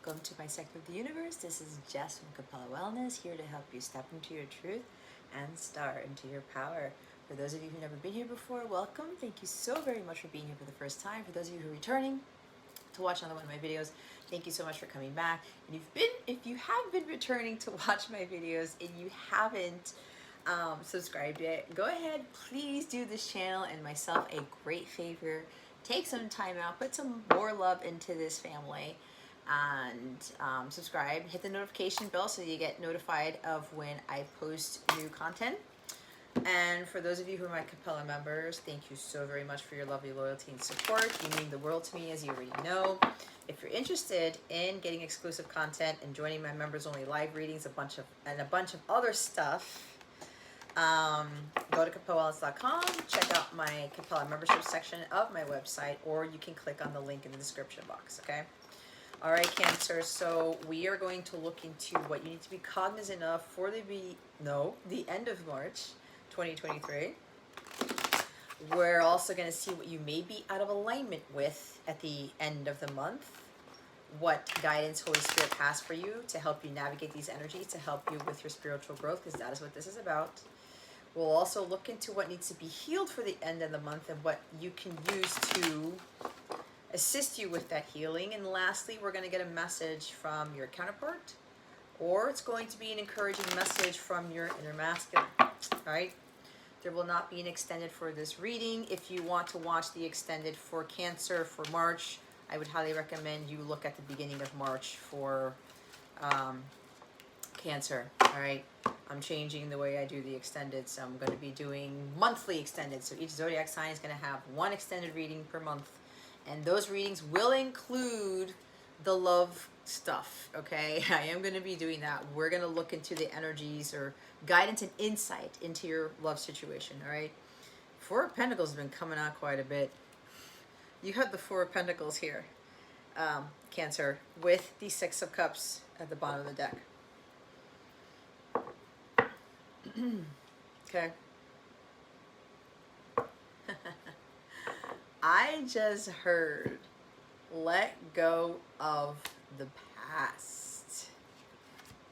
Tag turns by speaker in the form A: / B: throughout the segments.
A: Welcome to my sector of the universe. This is Jess from Capella Wellness, here to help you step into your truth and start into your power. For those of you who've never been here before, welcome. Thank you so very much for being here for the first time. For those of you who are returning to watch another one of my videos, thank you so much for coming back. And if you have been returning to watch my videos and you haven't subscribed yet, go ahead, please do this channel and myself a great favor. Take some time out, put some more love into this family, and subscribe. Hit the notification bell so you get notified of when I post new content. And for those of you who are my Capella members, thank you so very much for your lovely loyalty and support. You mean the world to me, as you already know. If you're interested in getting exclusive content and joining my members only live readings, a bunch of other stuff, go to capellawellness.com, check out my Capella membership section of my website, or you can click on the link in the description box, okay? All right, Cancer, so we are going to look into what you need to be cognizant of for the end of March 2023. We're also going to see what you may be out of alignment with at the end of the month, what guidance Holy Spirit has for you to help you navigate these energies, to help you with your spiritual growth, because that is what this is about. We'll also look into what needs to be healed for the end of the month and what you can use to assist you with that healing. And lastly, we're going to get a message from your counterpart, or it's going to be an encouraging message from your inner masculine. All right? There will not be an extended for this reading. If you want to watch the extended for Cancer for March, I would highly recommend you look at the beginning of March for Cancer. All right? I'm changing the way I do the extended, so I'm going to be doing monthly extended. So each zodiac sign is going to have one extended reading per month. And those readings will include the love stuff, okay? I am going to be doing that. We're going to look into the energies or guidance and insight into your love situation, all right? Four of Pentacles has been coming out quite a bit. You have the Four of Pentacles here, Cancer, with the Six of Cups at the bottom of the deck. Okay. I just heard, let go of the past.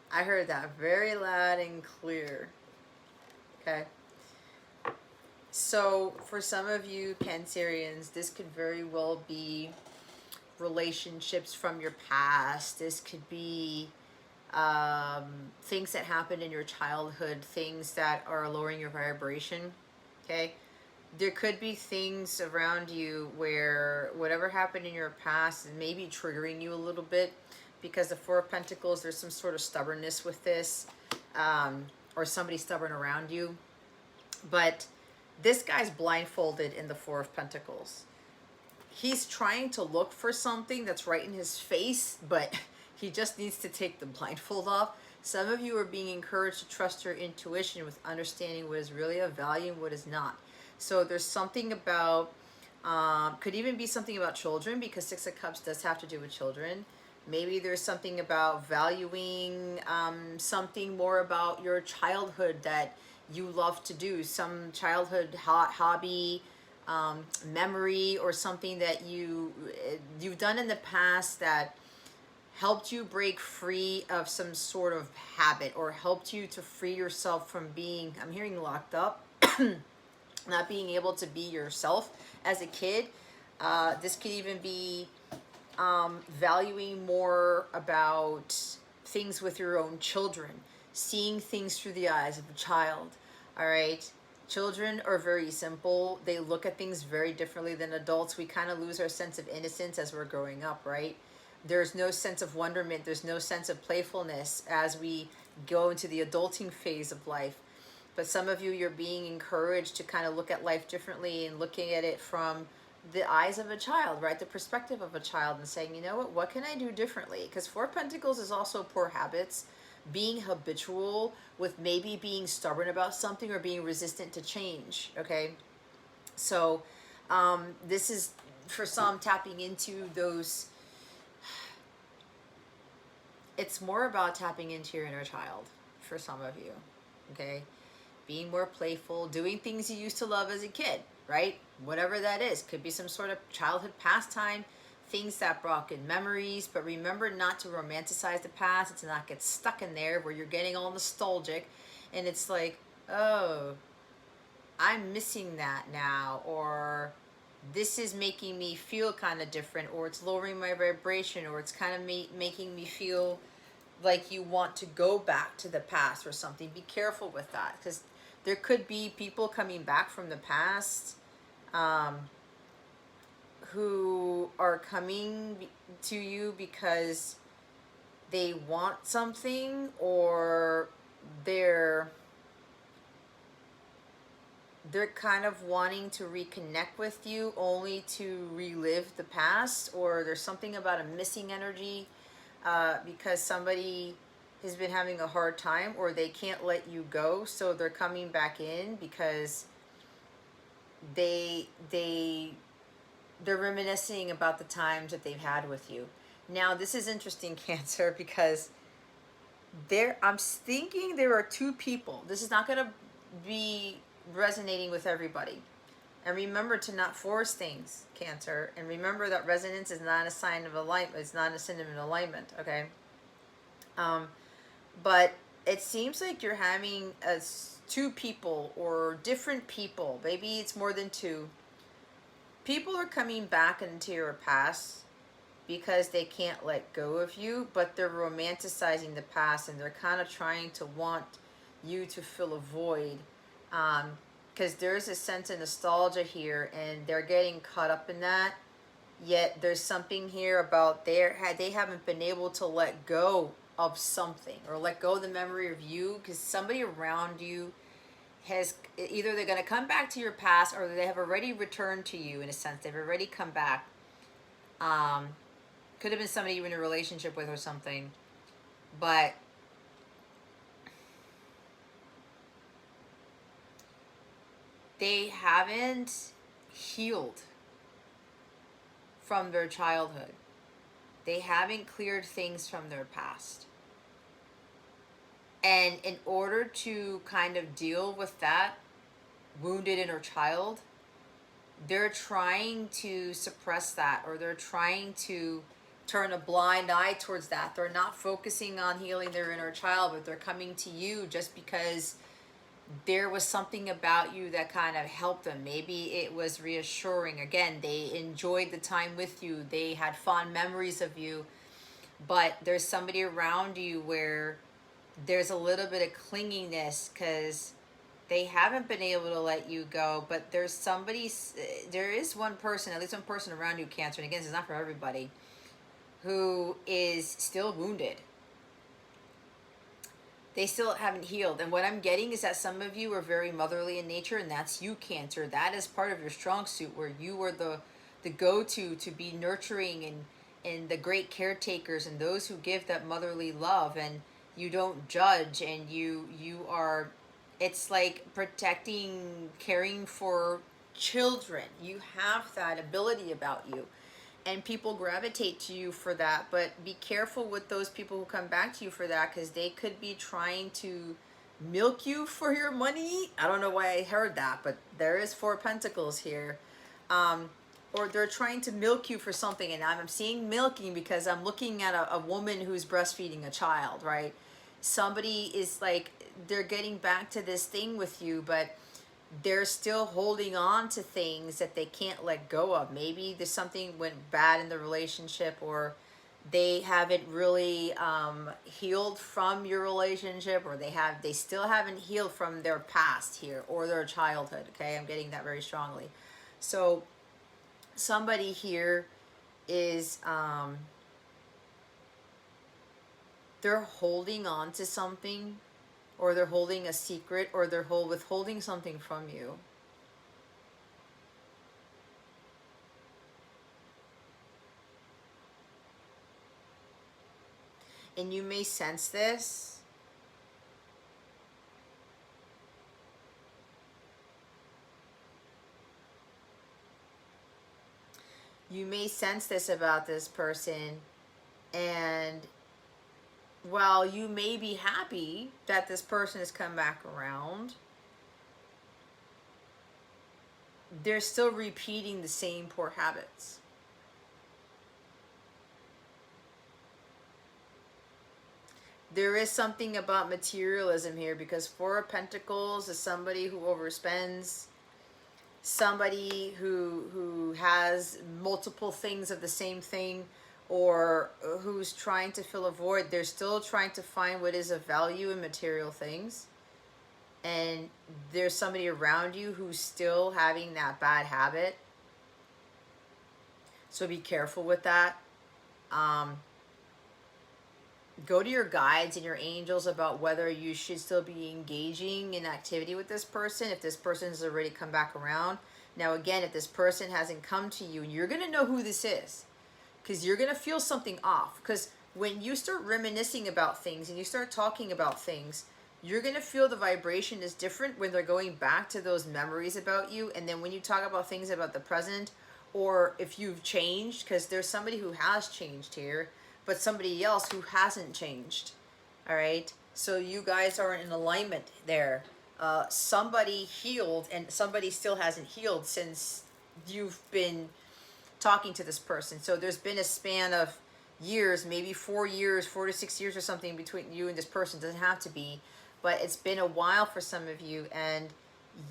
A: I heard that very loud and clear. Okay. So for some of you Cancerians, this could very well be relationships from your past. This could be things that happened in your childhood, things that are lowering your vibration. Okay. There could be things around you where whatever happened in your past is maybe triggering you a little bit, because the Four of Pentacles, there's some sort of stubbornness with this, or somebody stubborn around you. But this guy's blindfolded in the Four of Pentacles. He's trying to look for something that's right in his face, but he just needs to take the blindfold off. Some of you are being encouraged to trust your intuition with understanding what is really of value and what is not. So there's something about, could even be something about children, because Six of Cups does have to do with children. Maybe there's something about valuing something more about your childhood that you love to do, some childhood hobby, memory, or something that you've done in the past that helped you break free of some sort of habit, or helped you to free yourself from being, I'm hearing, locked up. Not being able to be yourself as a kid. This could even be valuing more about things with your own children, seeing things through the eyes of a child. All right, children are very simple. They look at things very differently than adults. We kind of lose our sense of innocence as we're growing up, right? There's no sense of wonderment, there's no sense of playfulness as we go into the adulting phase of life. But some of you, you're being encouraged to kind of look at life differently and looking at it from the eyes of a child, right? The perspective of a child, and saying, you know what can I do differently? Because Four of Pentacles is also poor habits, being habitual with maybe being stubborn about something or being resistant to change, okay? So this is, for some, tapping into those. It's more about tapping into your inner child for some of you, okay? Being more playful, doing things you used to love as a kid, right? Whatever that is. Could be some sort of childhood pastime, things that brought good memories, but remember not to romanticize the past and to not get stuck in there where you're getting all nostalgic and it's like, oh, I'm missing that now, or this is making me feel kind of different, or it's lowering my vibration, or it's kind of making me feel like you want to go back to the past or something. Be careful with that, because there could be people coming back from the past um, who are coming to you because they want something, or they're they're kind of wanting to reconnect with you only to relive the past, or there's something about a missing energy because somebody has been having a hard time, or they can't let you go, so they're coming back in because they they they're reminiscing about the times that they've had with you. Now this is interesting, Cancer, because I'm thinking there are two people. This is not going to be resonating with everybody. And remember to not force things, Cancer. And remember that resonance is not a sign of alignment. It's not a synonym of alignment, okay? But it seems like you're having two people or different people. Maybe it's more than two. People are coming back into your past because they can't let go of you, but they're romanticizing the past and they're kind of trying to want you to fill a void. Because there's a sense of nostalgia here and they're getting caught up in that. Yet there's something here about they haven't been able to let go of something, or let go of the memory of you, because somebody around you has either they're going to come back to your past, or they have already returned to you. In a sense, they've already come back. Could have been somebody you're in a relationship with or something, but they haven't healed from their childhood. They haven't cleared things from their past. And in order to kind of deal with that wounded inner child, they're trying to suppress that, or they're trying to turn a blind eye towards that. They're not focusing on healing their inner child, but they're coming to you just because there was something about you that kind of helped them. Maybe it was reassuring. Again, they enjoyed the time with you. They had fond memories of you. But there's somebody around you where there's a little bit of clinginess because they haven't been able to let you go. But there is one person, at least one person around you, Cancer, and again, this is not for everybody, who is still wounded. They still haven't healed. And what I'm getting is that some of you are very motherly in nature, and that's you, Cancer. That is part of your strong suit, where you are the go-to to be nurturing and the great caretakers and those who give that motherly love, and you don't judge, and you are, it's like protecting, caring for children. You have that ability about you. And people gravitate to you for that, but be careful with those people who come back to you for that, because they could be trying to milk you for your money. I don't know why I heard that, but there is 4 pentacles here. Or they're trying to milk you for something, and I'm seeing milking because I'm looking at a woman who's breastfeeding a child, right? Somebody is like, they're getting back to this thing with you, but they're still holding on to things that they can't let go of. Maybe there's something went bad in the relationship, or they haven't really healed from your relationship, or they still haven't healed from their past here, or their childhood. Okay, I'm getting that very strongly. So somebody here is they're holding on to something, or they're holding a secret, or they're withholding something from you. And you may sense this. You may sense this about this person, and while you may be happy that this person has come back around, they're still repeating the same poor habits. There is something about materialism here, because Four of Pentacles is somebody who overspends, somebody who has multiple things of the same thing, or who's trying to fill a void. They're still trying to find what is of value in material things. And there's somebody around you who's still having that bad habit. So be careful with that. Go to your guides and your angels about whether you should still be engaging in activity with this person, if this person has already come back around. Now, again, if this person hasn't come to you, you're going to know who this is, because you're going to feel something off. Because when you start reminiscing about things and you start talking about things, you're going to feel the vibration is different when they're going back to those memories about you. And then when you talk about things about the present, or if you've changed, because there's somebody who has changed here, but somebody else who hasn't changed. All right. So you guys are in alignment there. Somebody healed and somebody still hasn't healed since you've been talking to this person. So there's been a span of years, maybe 4 years, 4 to 6 years or something between you and this person. Doesn't have to be, but it's been a while for some of you, and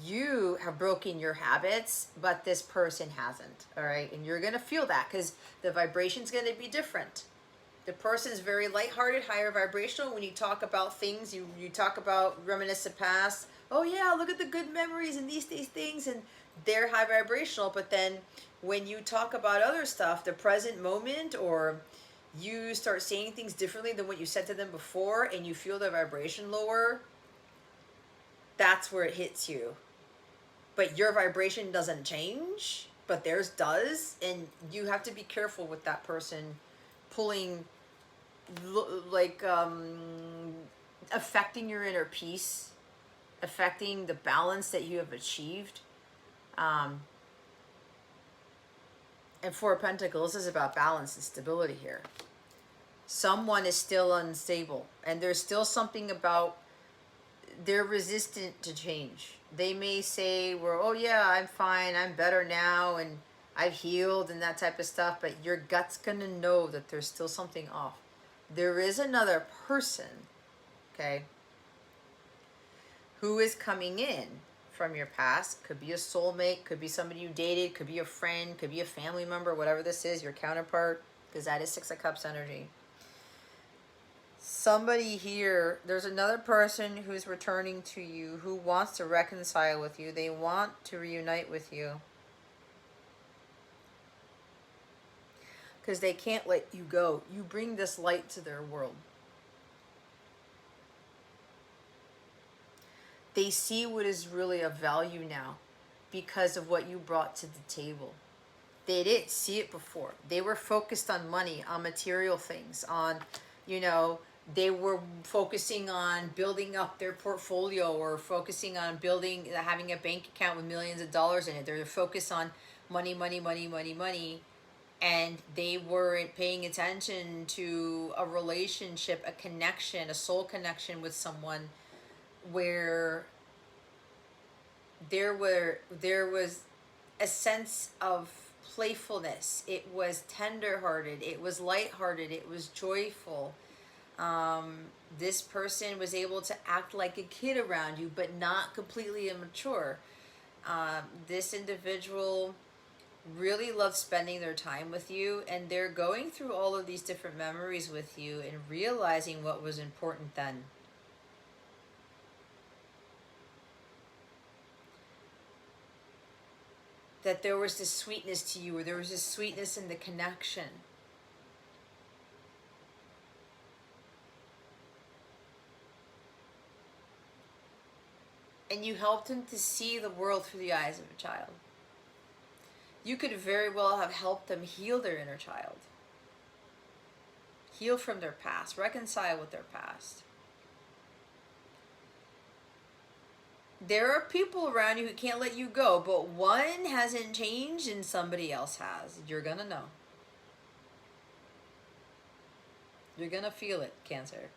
A: you have broken your habits, but this person hasn't. All right. And you're going to feel that, because the vibration's going to be different. The person's very lighthearted, higher vibrational. When you talk about things, you talk about reminiscent past. Oh yeah, look at the good memories and these things, and they're high vibrational. But then when you talk about other stuff, the present moment, or you start saying things differently than what you said to them before, and you feel the vibration lower, that's where it hits you. But your vibration doesn't change, but theirs does, and you have to be careful with that person pulling, like, affecting your inner peace, affecting the balance that you have achieved. And Four of Pentacles is about balance and stability here. Someone is still unstable, and there's still something about they're resistant to change. They may say, well, oh yeah, I'm fine, I'm better now, and I've healed and that type of stuff, but your gut's gonna know that there's still something off. There is another person, okay, who is coming in from your past. Could be a soulmate, could be somebody you dated, could be a friend, could be a family member, whatever this is, your counterpart, because that is Six of Cups energy. Somebody here, there's another person who's returning to you, who wants to reconcile with you. They want to reunite with you, because they can't let you go. You bring this light to their world. They see what is really of value now because of what you brought to the table. They didn't see it before. They were focused on money, on material things, on, you know, they were focusing on building up their portfolio, or focusing on building, having a bank account with millions of dollars in it. They're focused on money, money, money, money, money. And they weren't paying attention to a relationship, a connection, a soul connection with someone, where there was a sense of playfulness. It was tenderhearted. It was lighthearted. It was joyful. This person was able to act like a kid around you, but not completely immature. This individual really loves spending their time with you, and they're going through all of these different memories with you and realizing what was important then. That there was this sweetness to you, or there was this sweetness in the connection. And you helped him to see the world through the eyes of a child. You could very well have helped them heal their inner child. Heal from their past. Reconcile with their past. There are people around you who can't let you go, but one hasn't changed and somebody else has. You're going to know. You're going to feel it, Cancer.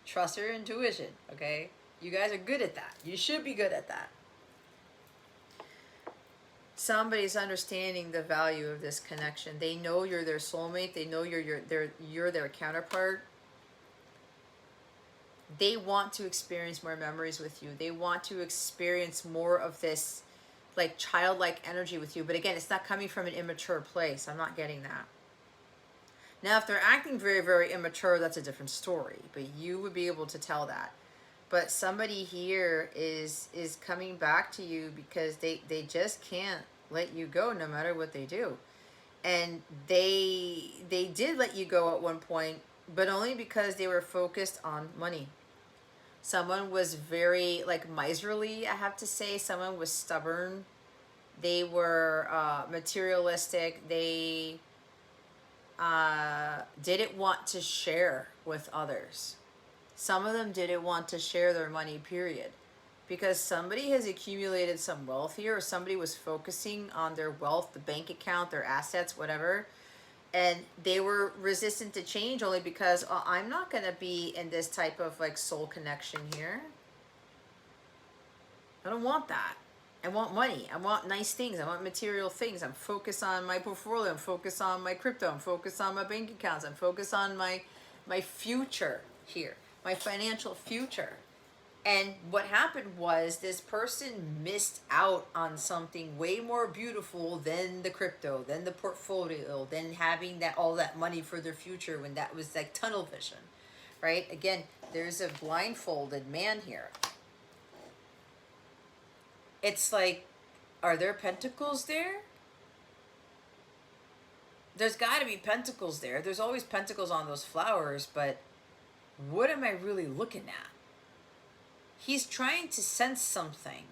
A: Trust your intuition, okay? You guys are good at that. You should be good at that. Somebody's understanding the value of this connection. They know you're their soulmate. They know you're their counterpart. They want to experience more memories with you. They want to experience more of this like childlike energy with you. But again, it's not coming from an immature place. I'm not getting that. Now, if they're acting very, very immature, that's a different story. But you would be able to tell that. But somebody here is coming back to you because they just can't let you go no matter what they do. And they did let you go at one point, but only because they were focused on money. Someone was very like miserly, I have to say. Someone was stubborn. They were materialistic. They didn't want to share with others. Some of them didn't want to share their money, period. Because somebody has accumulated some wealth here, or somebody was focusing on their wealth, the bank account, their assets, whatever. And they were resistant to change only because I'm not going to be in this type of like soul connection here. I don't want that. I want money. I want nice things. I want material things. I'm focused on my portfolio. I'm focused on my crypto. I'm focused on my bank accounts. I'm focused on my future here, my financial future. And what happened was this person missed out on something way more beautiful than the crypto, than the portfolio, than having that all that money for their future, when that was like tunnel vision, right? Again, there's a blindfolded man here. It's like, are there pentacles there? There's got to be pentacles there. There's always pentacles on those flowers, but what am I really looking at? He's trying to sense something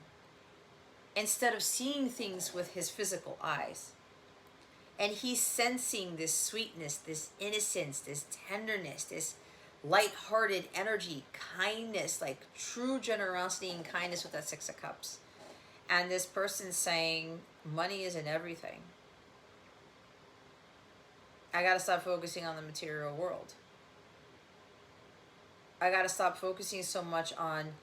A: instead of seeing things with his physical eyes. And he's sensing this sweetness, this innocence, this tenderness, this light-hearted energy, kindness, like true generosity and kindness with that Six of Cups. And this person's saying, money isn't everything. I got to stop focusing on the material world. I got to stop focusing so much on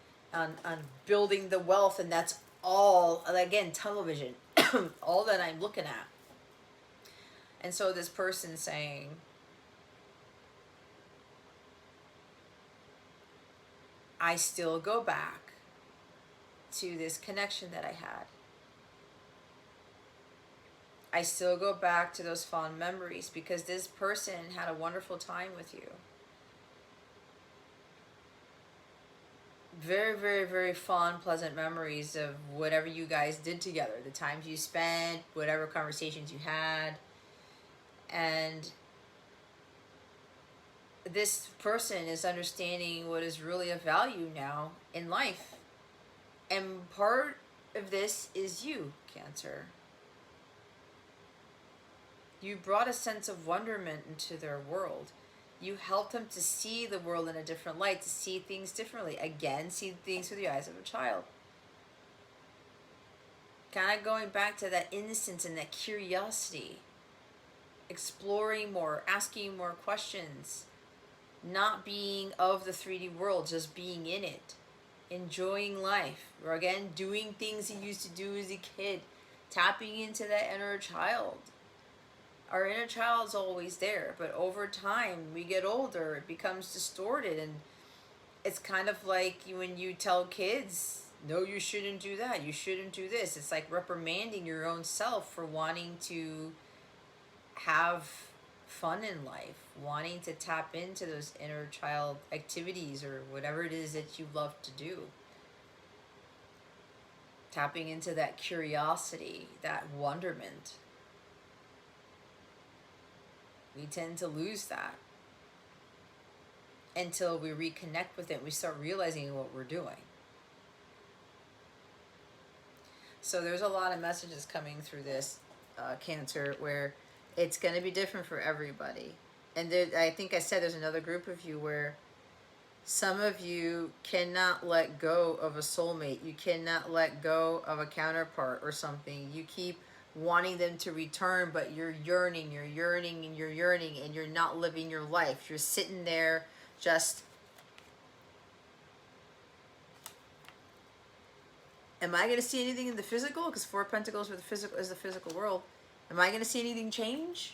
A: building the wealth, and that's all, again, television, all that I'm looking at. And so this person's saying, I still go back to this connection that I had. I still go back to those fond memories because this person had a wonderful time with you. Very, very, very fond, pleasant memories of whatever you guys did together, the times you spent, whatever conversations you had. And this person is understanding what is really of value now in life. And part of this is you, Cancer. You brought a sense of wonderment into their world. You helped them to see the world in a different light, to see things differently. Again, see things through the eyes of a child. Kind of going back to that innocence and that curiosity. Exploring more, asking more questions. Not being of the 3D world, just being in it. Enjoying life. Or again, doing things you used to do as a kid. Tapping into that inner child. Our inner child's always there, but over time, we get older, it becomes distorted, and it's kind of like when you tell kids, no, you shouldn't do that, you shouldn't do this. It's like reprimanding your own self for wanting to have fun in life, wanting to tap into those inner child activities or whatever it is that you love to do. Tapping into that curiosity, that wonderment. We tend to lose that until we reconnect with it. We start realizing what we're doing. So there's a lot of messages coming through this, Cancer, where it's going to be different for everybody. And there, I think I said there's another group of you where some of you cannot let go of a soulmate. You cannot let go of a counterpart or something. You keep wanting them to return, but you're yearning, and you're not living your life. You're sitting there just, am I going to see anything in the physical? Because Four of Pentacles with the physical is the physical world. Am I going to see anything change?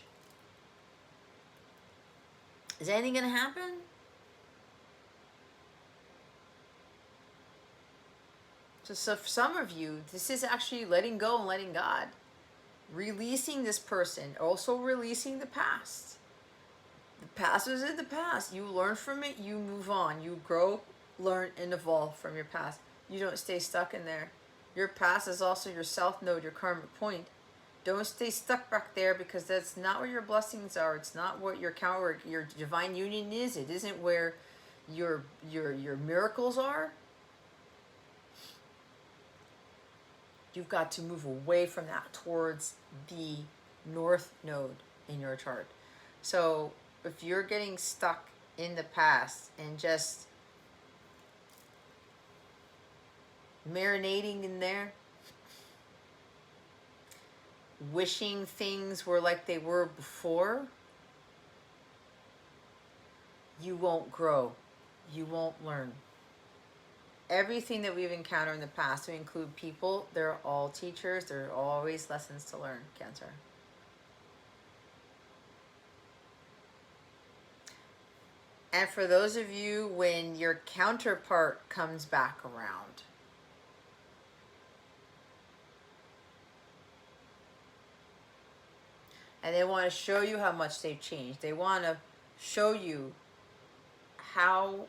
A: Is anything going to happen? So for some of you, this is actually letting go and letting God. Releasing this person, also releasing the past. The past is in the past. You learn from it, you move on. You grow, learn, and evolve from your past. You don't stay stuck in there. Your past is also your self node, your karmic point. Don't stay stuck back there, because that's not where your blessings are. It's not what your your divine union is. It isn't where your miracles are. You've got to move away from that towards the north node in your chart. So if you're getting stuck in the past and just marinating in there, wishing things were like they were before, you won't grow. You won't learn. Everything that we've encountered in the past, to include people, they're all teachers. There are always lessons to learn, Cancer. And for those of you, when your counterpart comes back around, and they want to show you how much they've changed, they want to show you how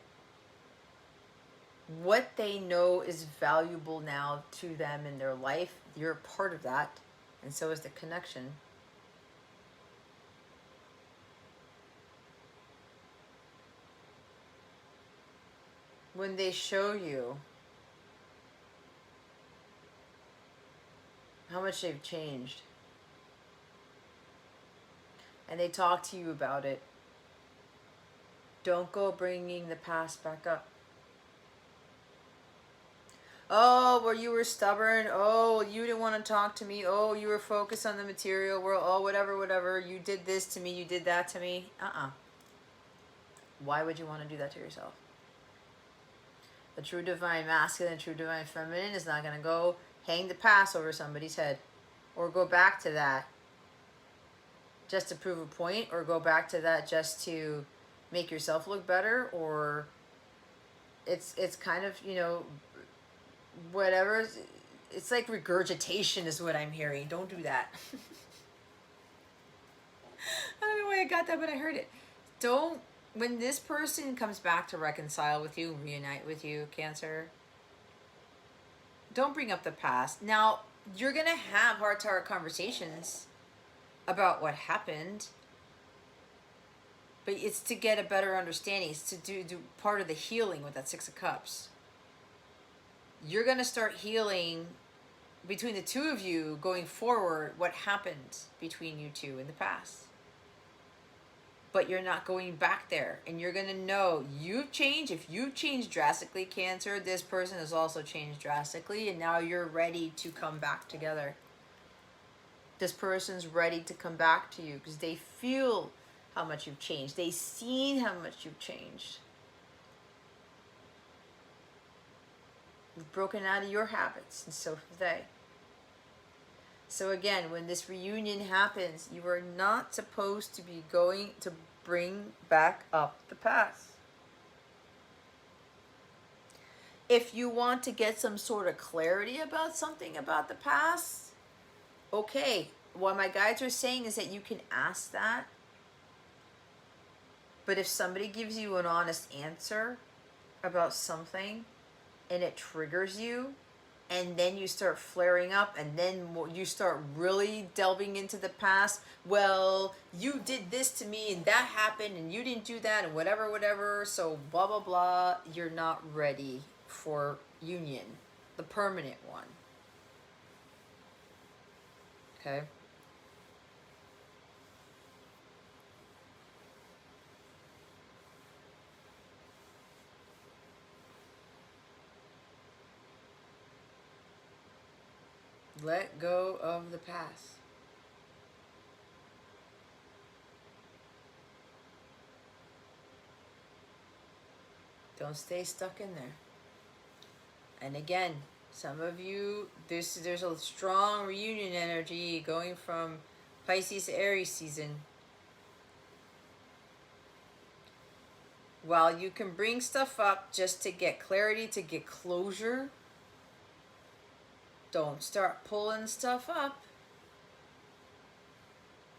A: what they know is valuable now to them in their life. You're a part of that, and so is the connection. When they show you how much they've changed, and they talk to you about it, don't go bringing the past back up. Oh, well, you were stubborn. Oh, you didn't want to talk to me. Oh, you were focused on the material world. Oh, whatever. You did this to me. You did that to me. Why would you want to do that to yourself? The true divine masculine, true divine feminine is not going to go hang the past over somebody's head, or go back to that just to prove a point, or go back to that just to make yourself look better, or it's kind of, whatever. It's like regurgitation is what I'm hearing. Don't do that. I don't know why I got that, but I heard it. Don't, when this person comes back to reconcile with you, reunite with you, Cancer, don't bring up the past. Now, you're going to have heart-to-heart conversations about what happened, but it's to get a better understanding. It's to do part of the healing with that Six of Cups. You're going to start healing between the two of you going forward what happened between you two in the past. But you're not going back there. And you're going to know you've changed. If you've changed drastically, Cancer, this person has also changed drastically. And now you're ready to come back together. This person's ready to come back to you because they feel how much you've changed. They've seen how much you've changed. You've broken out of your habits, and so have they. So again, when this reunion happens, you are not supposed to be going to bring back up the past. If you want to get some sort of clarity about something about the past, okay, what my guides are saying is that you can ask that. But if somebody gives you an honest answer about something and it triggers you, and then you start flaring up, and then you start really delving into the past, well, you did this to me and that happened and you didn't do that and whatever, so blah blah blah, you're not ready for union, the permanent one. Okay? Let go of the past. Don't stay stuck in there. And again, some of you, there's a strong reunion energy going from Pisces to Aries season. While you can bring stuff up just to get clarity, to get closure, Don't start pulling stuff up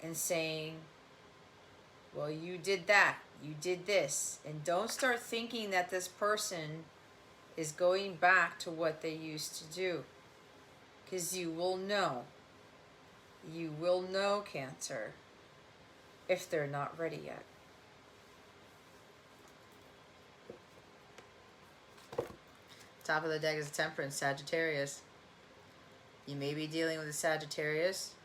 A: and saying, well, you did that, you did this. And don't start thinking that this person is going back to what they used to do. Because you will know. You will know, Cancer, if they're not ready yet. Top of the deck is Temperance, Sagittarius. You may be dealing with a Sagittarius.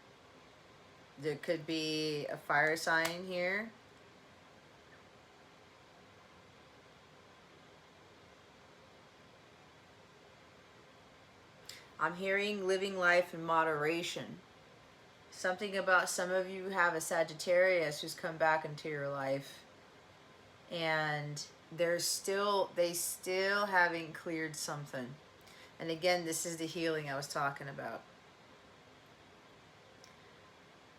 A: There could be a fire sign here. I'm hearing living life in moderation. Something about some of you have a Sagittarius who's come back into your life. And they still haven't cleared something. And again, this is the healing I was talking about.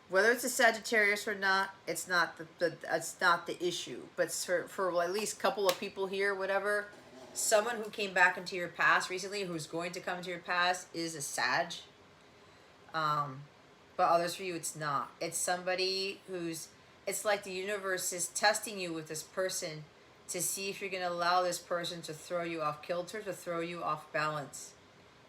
A: Whether it's a Sagittarius or not, it's not the issue. But for at least a couple of people here, whatever, someone who came back into your past recently, who's going to come into your past, is a Sag. But others for you, it's not. It's somebody who's, it's like the universe is testing you with this person to see if you're going to allow this person to throw you off kilter, to throw you off balance,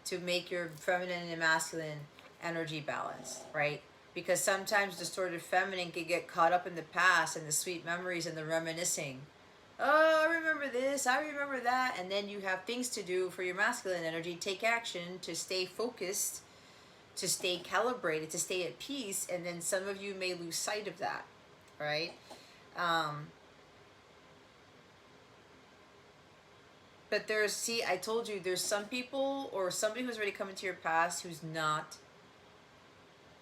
A: to make your feminine and masculine energy balance, right? Because sometimes distorted feminine can get caught up in the past and the sweet memories and the reminiscing. Oh, I remember this, I remember that. And then you have things to do for your masculine energy. Take action to stay focused, to stay calibrated, to stay at peace. And then some of you may lose sight of that, right? But there's, see, I told you, there's some people or somebody who's already come into your past who's not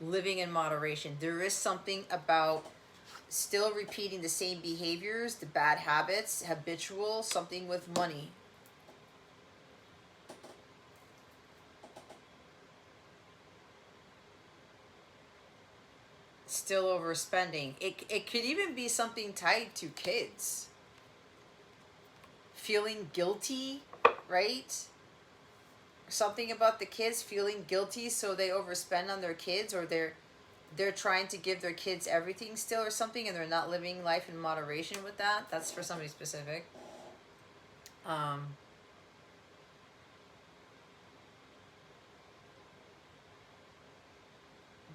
A: living in moderation. There is something about still repeating the same behaviors, the bad habits, habitual, something with money. Still overspending. It could even be something tied to kids. Feeling guilty, right? Something about the kids feeling guilty, so they overspend on their kids, or they're trying to give their kids everything still or something, and they're not living life in moderation with that. That's for somebody specific.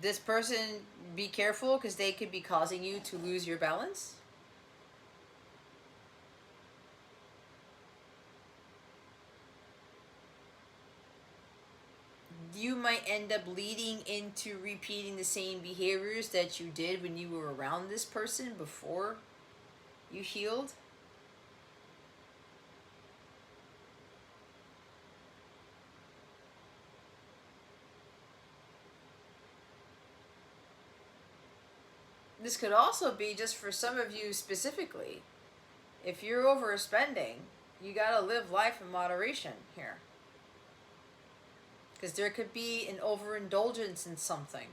A: This person, be careful, because they could be causing you to lose your balance. You might end up leading into repeating the same behaviors that you did when you were around this person before you healed. This could also be just for some of you specifically. If you're overspending, you gotta live life in moderation here. Because there could be an overindulgence in something.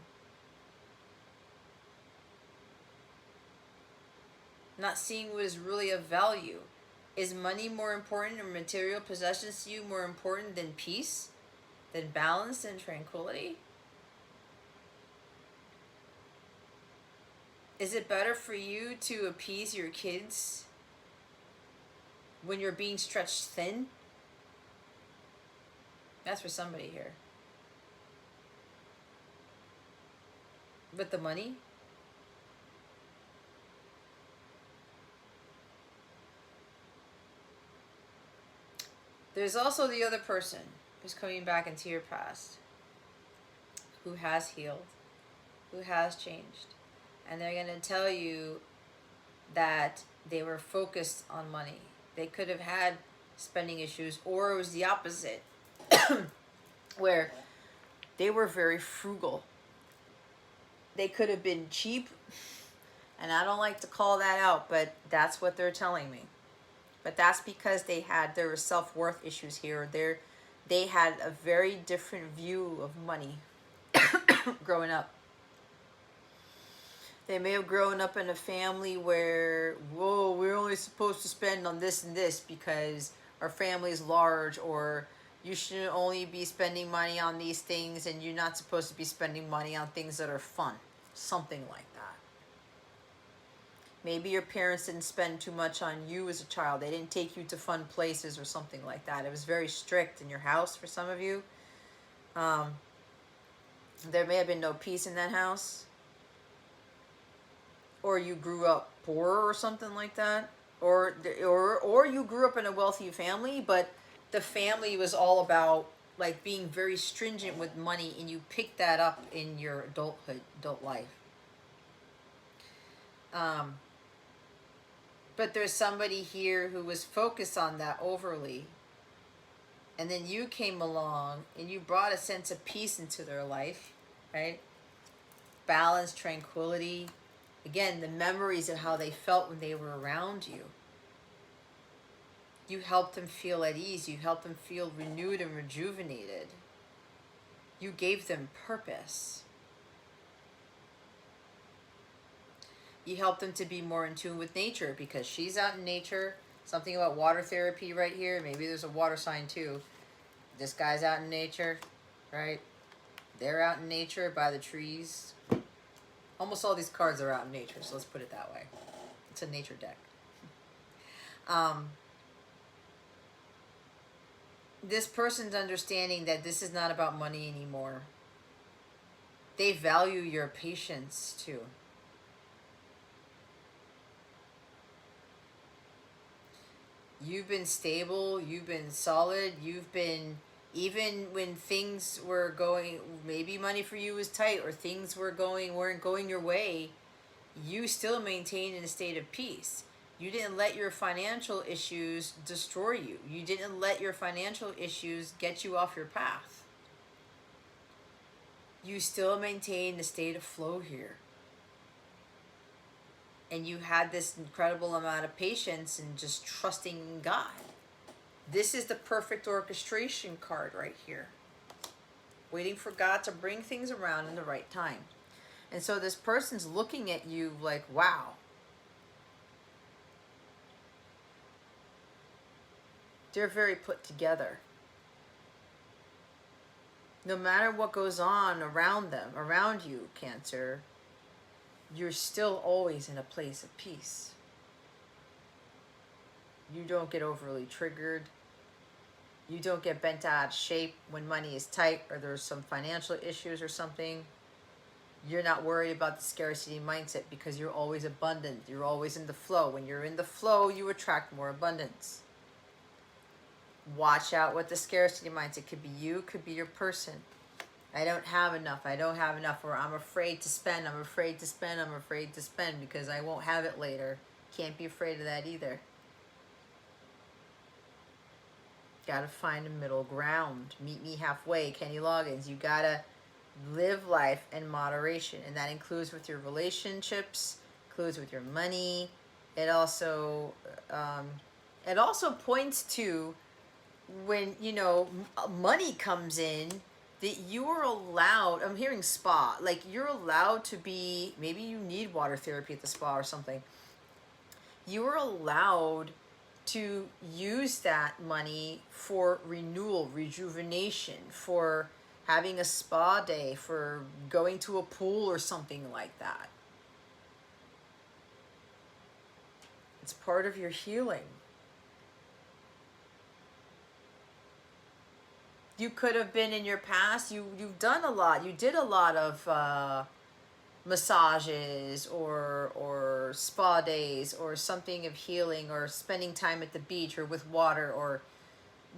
A: Not seeing what is really of value. Is money more important, or material possessions to you more important than peace, than balance and tranquility? Is it better for you to appease your kids when you're being stretched thin? That's for somebody here. With the money? There's also the other person who's coming back into your past, who has healed, who has changed. And they're going to tell you that they were focused on money. They could have had spending issues, or it was the opposite, where they were very frugal. They could have been cheap, and I don't like to call that out, but that's what they're telling me. But that's because there were self-worth issues here. They had a very different view of money growing up. They may have grown up in a family where, whoa, we're only supposed to spend on this and this because our family is large, or You should only be spending money on these things, and you're not supposed to be spending money on things that are fun. Something like that. Maybe your parents didn't spend too much on you as a child. They didn't take you to fun places or something like that. It was very strict in your house for some of you. There may have been no peace in that house. Or you grew up poor or something like that. Or you grew up in a wealthy family, but the family was all about like being very stringent with money, and you picked that up in your adult life. But there's somebody here who was focused on that overly, and then you came along and you brought a sense of peace into their life, right? Balance, tranquility. Again, the memories of how they felt when they were around you. You helped them feel at ease. You helped them feel renewed and rejuvenated. You gave them purpose. You helped them to be more in tune with nature, because she's out in nature. Something about water therapy right here. Maybe there's a water sign too. This guy's out in nature, right? They're out in nature by the trees. Almost all these cards are out in nature, so let's put it that way. It's a nature deck. This person's understanding that this is not about money anymore. They value your patience too. You've been stable, you've been solid, you've been, even when things were going, maybe money for you was tight or things weren't going your way, you still maintained in a state of peace. You didn't let your financial issues destroy you. You didn't let your financial issues get you off your path. You still maintained a state of flow here. And you had this incredible amount of patience and just trusting in God. This is the perfect orchestration card right here. Waiting for God to bring things around in the right time. And so this person's looking at you like, wow. They're very put together. No matter what goes on around them, around you, Cancer, you're still always in a place of peace. You don't get overly triggered. You don't get bent out of shape when money is tight or there's some financial issues or something. You're not worried about the scarcity mindset because you're always abundant. You're always in the flow. When you're in the flow, you attract more abundance. Watch out with the scarcity mindset. Could be you, could be your person. I don't have enough. I don't have enough. Or I'm afraid to spend. I'm afraid to spend. I'm afraid to spend because I won't have it later. Can't be afraid of that either. Gotta find a middle ground. Meet me halfway. Kenny Loggins. You gotta live life in moderation. And that includes with your relationships, includes with your money. It also points to when, you know, money comes in, that you are allowed, I'm hearing spa, like you're allowed to be, maybe you need water therapy at the spa or something. You are allowed to use that money for renewal, rejuvenation, for having a spa day, for going to a pool or something like that. It's part of your healing. You could have been in your past, you've done a lot. You did a lot of massages or spa days or something of healing or spending time at the beach or with water, or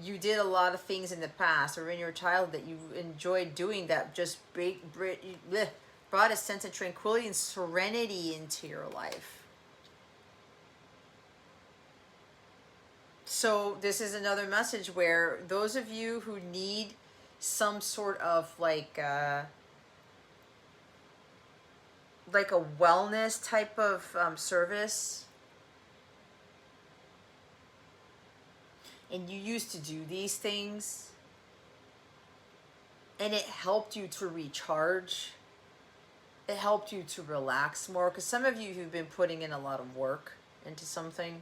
A: you did a lot of things in the past or in your childhood that you enjoyed doing that just brought a sense of tranquility and serenity into your life. So this is another message where those of you who need some sort of like a wellness type of service, and you used to do these things and it helped you to recharge, it helped you to relax more, because some of you who've been putting in a lot of work into something.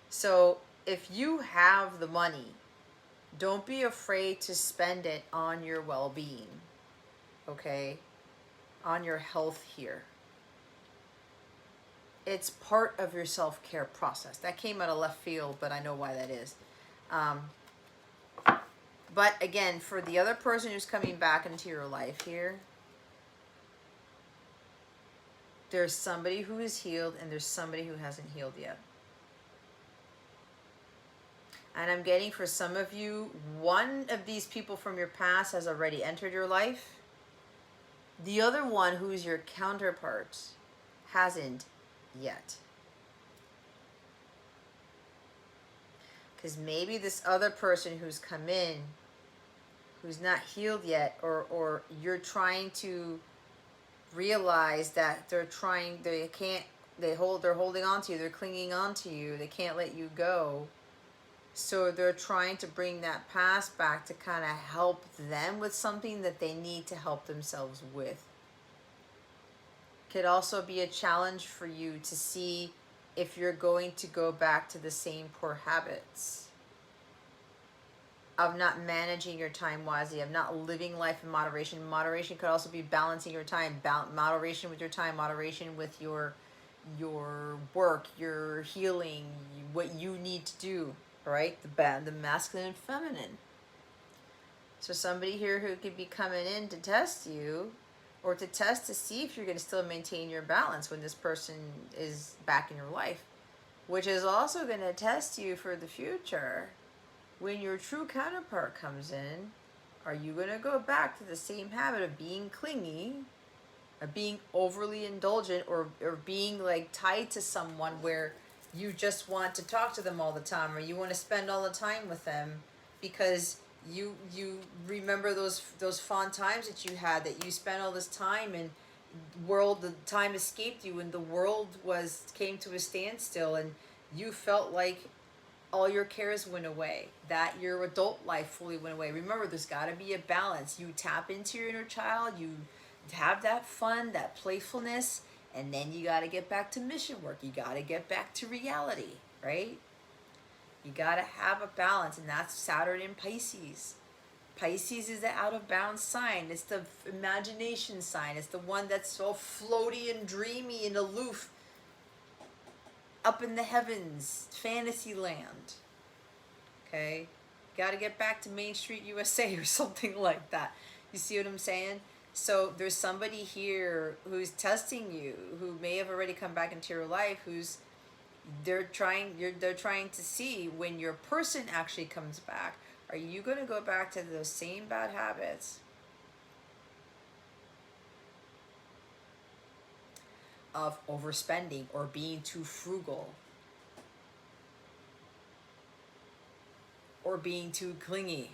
A: So if you have the money, Don't be afraid to spend it on your well-being, okay? On your health here. It's part of your self-care process. That came out of left field, but I know why that is. But again, for the other person who's coming back into your life here, there's somebody who is healed and there's somebody who hasn't healed yet. And I'm getting, for some of you, one of these people from your past has already entered your life. The other one, who is your counterpart, hasn't yet. Because maybe this other person who's come in, who's not healed yet, or you're trying to realize that they're holding on to you, they're clinging on to you, they can't let you go. So they're trying to bring that past back to kind of help them with something that they need to help themselves with. Could also be a challenge for you to see if you're going to go back to the same poor habits of not managing your time wisely, of not living life in moderation. Moderation could also be balancing your time, moderation with your time, moderation with your work, your healing, what you need to do. Right? The masculine and feminine. So somebody here who could be coming in to test you, or to test to see if you're going to still maintain your balance when this person is back in your life, which is also going to test you for the future. When your true counterpart comes in, are you going to go back to the same habit of being clingy, of being overly indulgent, or being like tied to someone where you just want to talk to them all the time, or you want to spend all the time with them because you remember those fond times that you had, that you spent all this time, and the time escaped you and the world came to a standstill, and you felt like all your cares went away, that your adult life fully went away. Remember, there's got to be a balance. You tap into your inner child, you have that fun, that playfulness, and then you got to get back to mission work. You got to get back to reality, right? You got to have a balance, and that's Saturn in Pisces. Pisces is the out of bounds sign. It's the imagination sign. It's the one that's so floaty and dreamy and aloof, up in the heavens, fantasy land. Okay? Got to get back to Main Street, USA, or something like that. You see what I'm saying? So there's somebody here who's testing you, who may have already come back into your life, they're trying to see, when your person actually comes back, are you going to go back to those same bad habits of overspending or being too frugal or being too clingy?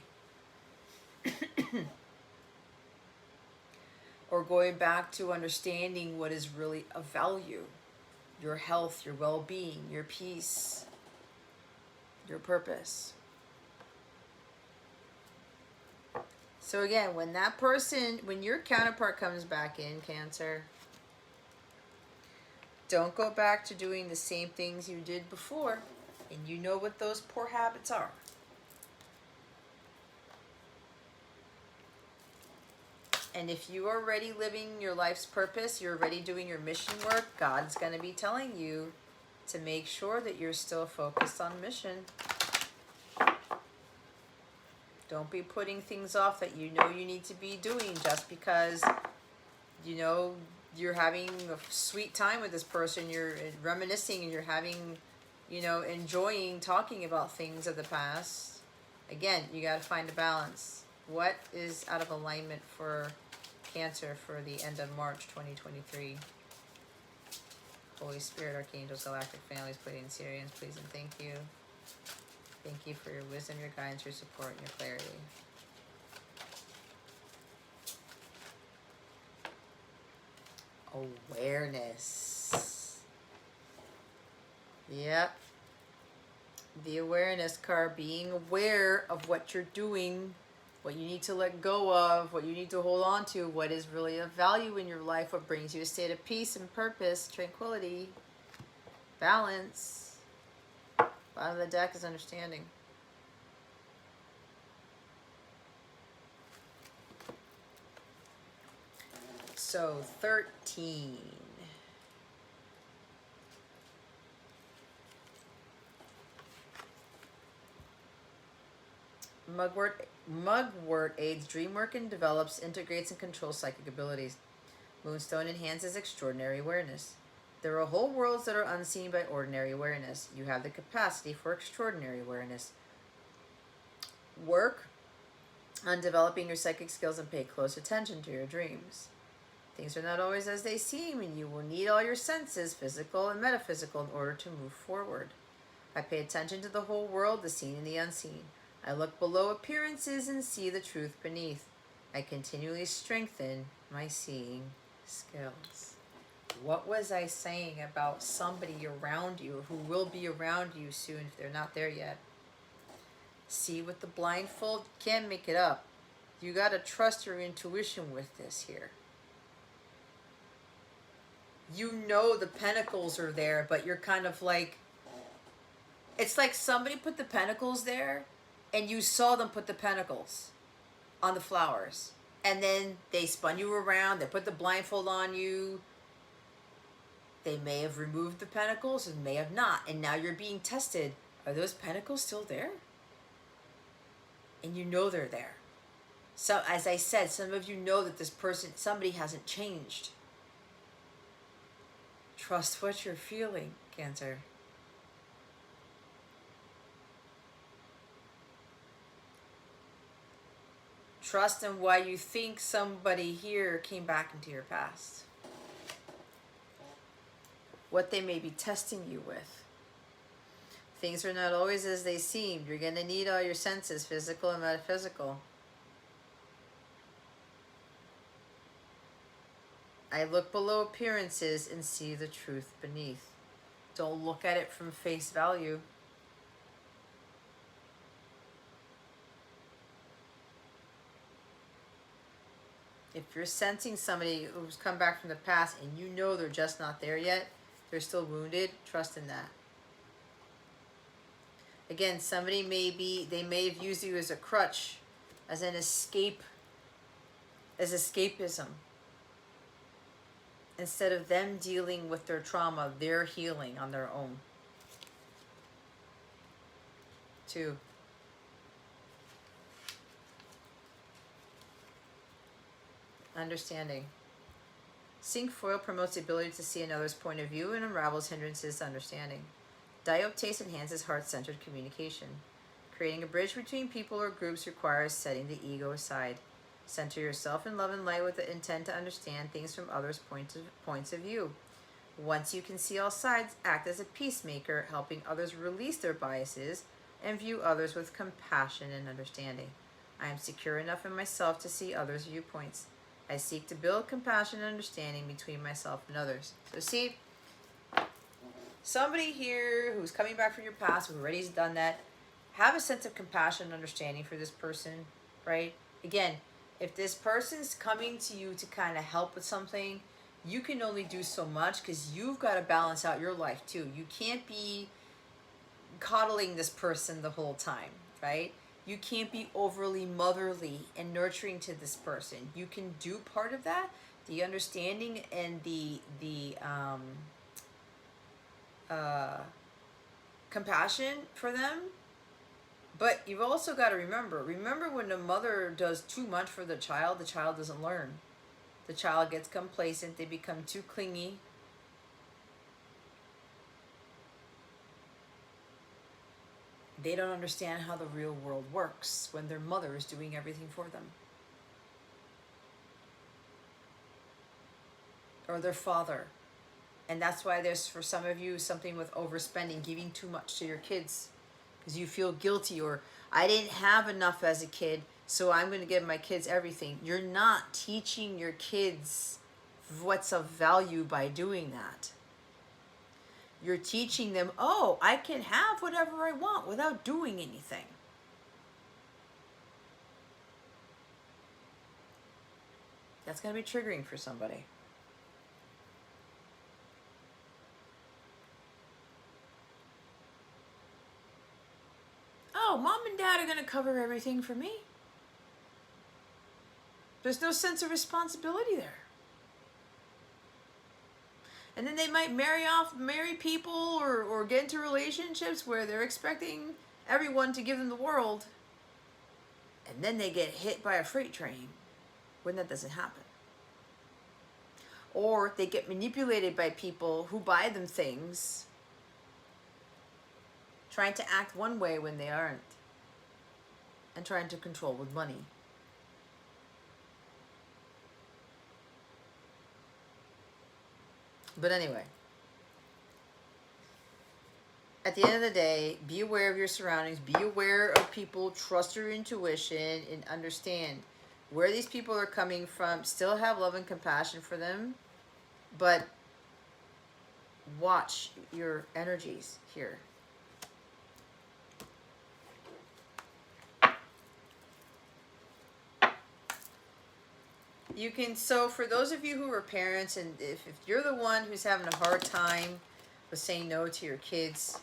A: Or going back to understanding what is really of value, your health, your well-being, your peace, your purpose. So again, when your counterpart comes back in, Cancer, don't go back to doing the same things you did before, and you know what those poor habits are. And if you are already living your life's purpose, you're already doing your mission work, God's going to be telling you to make sure that you're still focused on mission. Don't be putting things off that you know you need to be doing just because, you're having a sweet time with this person, you're reminiscing, and you're having, enjoying talking about things of the past. Again, you got to find a balance. What is out of alignment for Cancer for the end of March 2023? Holy Spirit, Archangels, Galactic Families, Pleiadian, Sirians, please and thank you. Thank you for your wisdom, your guidance, your support, and your clarity. Awareness. Yep. The awareness card, being aware of what you're doing, what you need to let go of, what you need to hold on to, what is really of value in your life, what brings you a state of peace and purpose, tranquility, balance. Bottom of the deck is understanding. So 13. Mugwort aids dream work and develops, integrates, and controls psychic abilities. Moonstone enhances extraordinary awareness. There are whole worlds that are unseen by ordinary awareness. You have the capacity for extraordinary awareness. Work on developing your psychic skills and pay close attention to your dreams. Things are not always as they seem, and you will need all your senses, physical and metaphysical, in order to move forward. I pay attention to the whole world, the seen and the unseen. I look below appearances and see the truth beneath. I continually strengthen my seeing skills. What was I saying about somebody around you who will be around you soon if they're not there yet? See with the blindfold, you can't make it up. You got to trust your intuition with this here. You know the pentacles are there, but you're kind of like, it's like somebody put the pentacles there and you saw them put the pentacles on the flowers. And then they spun you around, they put the blindfold on you. They may have removed the pentacles and may have not. And now you're being tested. Are those pentacles still there? And you know they're there. So as I said, some of you know that this person, somebody hasn't changed. Trust what you're feeling, Cancer. Trust in why you think somebody here came back into your past. What they may be testing you with. Things are not always as they seem. You're going to need all your senses, physical and metaphysical. I look below appearances and see the truth beneath. Don't look at it from face value. If you're sensing somebody who's come back from the past and you know they're just not there yet, they're still wounded, trust in that. Again, somebody they may have used you as a crutch, as an escape, as escapism. Instead of them dealing with their trauma, they're healing on their own. 2. Understanding. Cinque foil promotes the ability to see another's point of view and unravels hindrances to understanding. Dioptase enhances heart-centered communication. Creating a bridge between people or groups requires setting the ego aside. Center yourself in love and light with the intent to understand things from others' points of view. Once you can see all sides, act as a peacemaker, helping others release their biases and view others with compassion and understanding. I am secure enough in myself to see others' viewpoints. I seek to build compassion and understanding between myself and others. So see, somebody here who's coming back from your past, who already has done that, have a sense of compassion and understanding for this person, right? Again, if this person's coming to you to kind of help with something, you can only do so much because you've got to balance out your life too. You can't be coddling this person the whole time, right? You can't be overly motherly and nurturing to this person. You can do part of that, the understanding and the compassion for them. But you've also got to remember when the mother does too much for the child doesn't learn. The child gets complacent, they become too clingy. They don't understand how the real world works when their mother is doing everything for them. Or their father. And that's why there's, for some of you, something with overspending, giving too much to your kids. Because you feel guilty, or I didn't have enough as a kid, so I'm going to give my kids everything. You're not teaching your kids what's of value by doing that. You're teaching them, oh, I can have whatever I want without doing anything. That's going to be triggering for somebody. Oh, mom and dad are going to cover everything for me. There's no sense of responsibility there. And then they might marry people or get into relationships where they're expecting everyone to give them the world. And then they get hit by a freight train when that doesn't happen. Or they get manipulated by people who buy them things, trying to act one way when they aren't, and trying to control with money. But anyway, at the end of the day, be aware of your surroundings, be aware of people, trust your intuition, and understand where these people are coming from. Still have love and compassion for them, but watch your energies here. You can, so for those of you who are parents, and if you're the one who's having a hard time with saying no to your kids,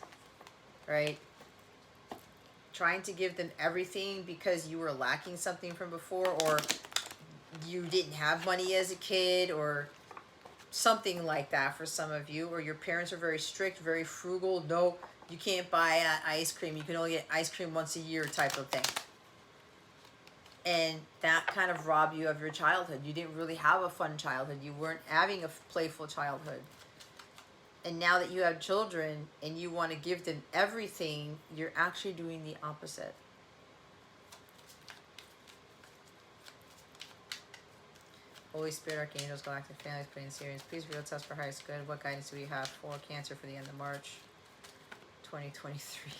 A: right? Trying to give them everything because you were lacking something from before, or you didn't have money as a kid, or something like that for some of you, or your parents are very strict, very frugal. No, you can't buy ice cream. You can only get ice cream once a year type of thing. And that kind of robbed you of your childhood. You didn't really have a fun childhood. You weren't having a playful childhood. And now that you have children and you want to give them everything, you're actually doing the opposite. Holy Spirit, Archangels, Galactic Families, Plane Series, please reveal to us for highest good. What guidance do we have for Cancer for the end of March 2023?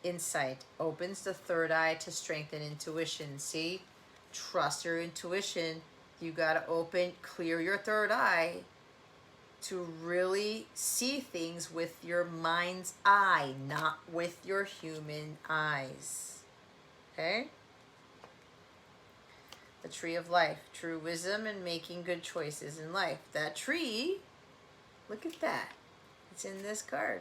A: Insight opens the third eye to strengthen intuition. See, trust your intuition. You got to clear your third eye to really see things with your mind's eye, not with your human eyes. Okay? The tree of life, true wisdom and making good choices in life. That tree, look at that. It's in this card.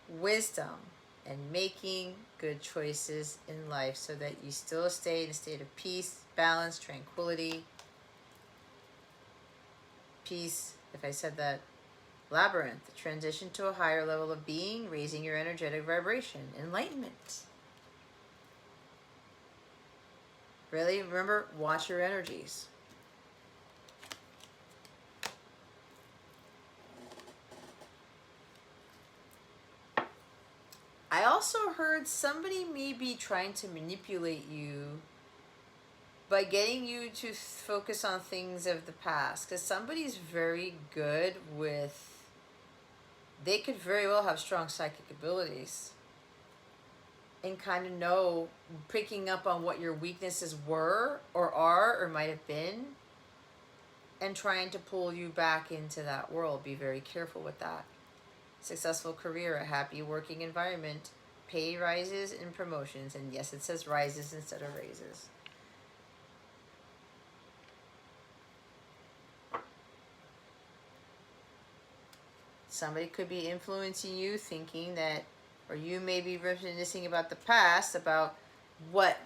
A: Wisdom and making good choices in life so that you still stay in a state of peace, balance, tranquility. Peace, if I said that. Labyrinth, the transition to a higher level of being, raising your energetic vibration. Enlightenment. Really, remember, watch your energies. I also heard somebody may be trying to manipulate you by getting you to focus on things of the past. Because somebody's very good with, they could very well have strong psychic abilities and kind of know, picking up on what your weaknesses were or are or might have been, and trying to pull you back into that world. Be very careful with that. Successful career, a happy working environment, pay rises and promotions. And yes, it says rises instead of raises. Somebody could be influencing you, thinking that, or you may be reminiscing about the past, about what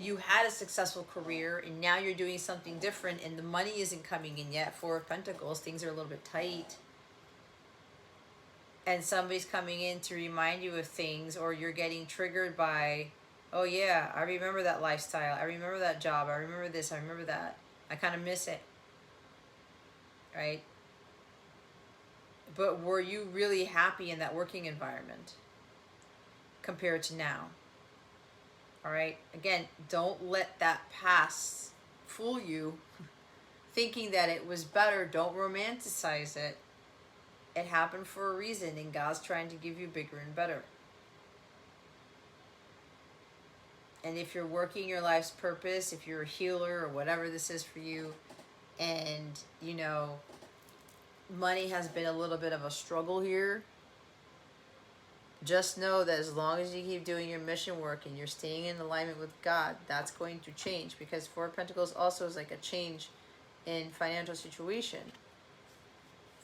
A: you had a successful career and now you're doing something different and the money isn't coming in yet. Four of Pentacles, things are a little bit tight. And somebody's coming in to remind you of things, or you're getting triggered by, oh yeah, I remember that lifestyle. I remember that job. I remember this. I remember that. I kind of miss it. Right? But were you really happy in that working environment compared to now? All right? Again, don't let that past fool you thinking that it was better. Don't romanticize it. It happened for a reason, and God's trying to give you bigger and better. And if you're working your life's purpose, if you're a healer or whatever this is for you, and, you know, money has been a little bit of a struggle here, just know that as long as you keep doing your mission work and you're staying in alignment with God, that's going to change. Because Four of Pentacles also is like a change in financial situation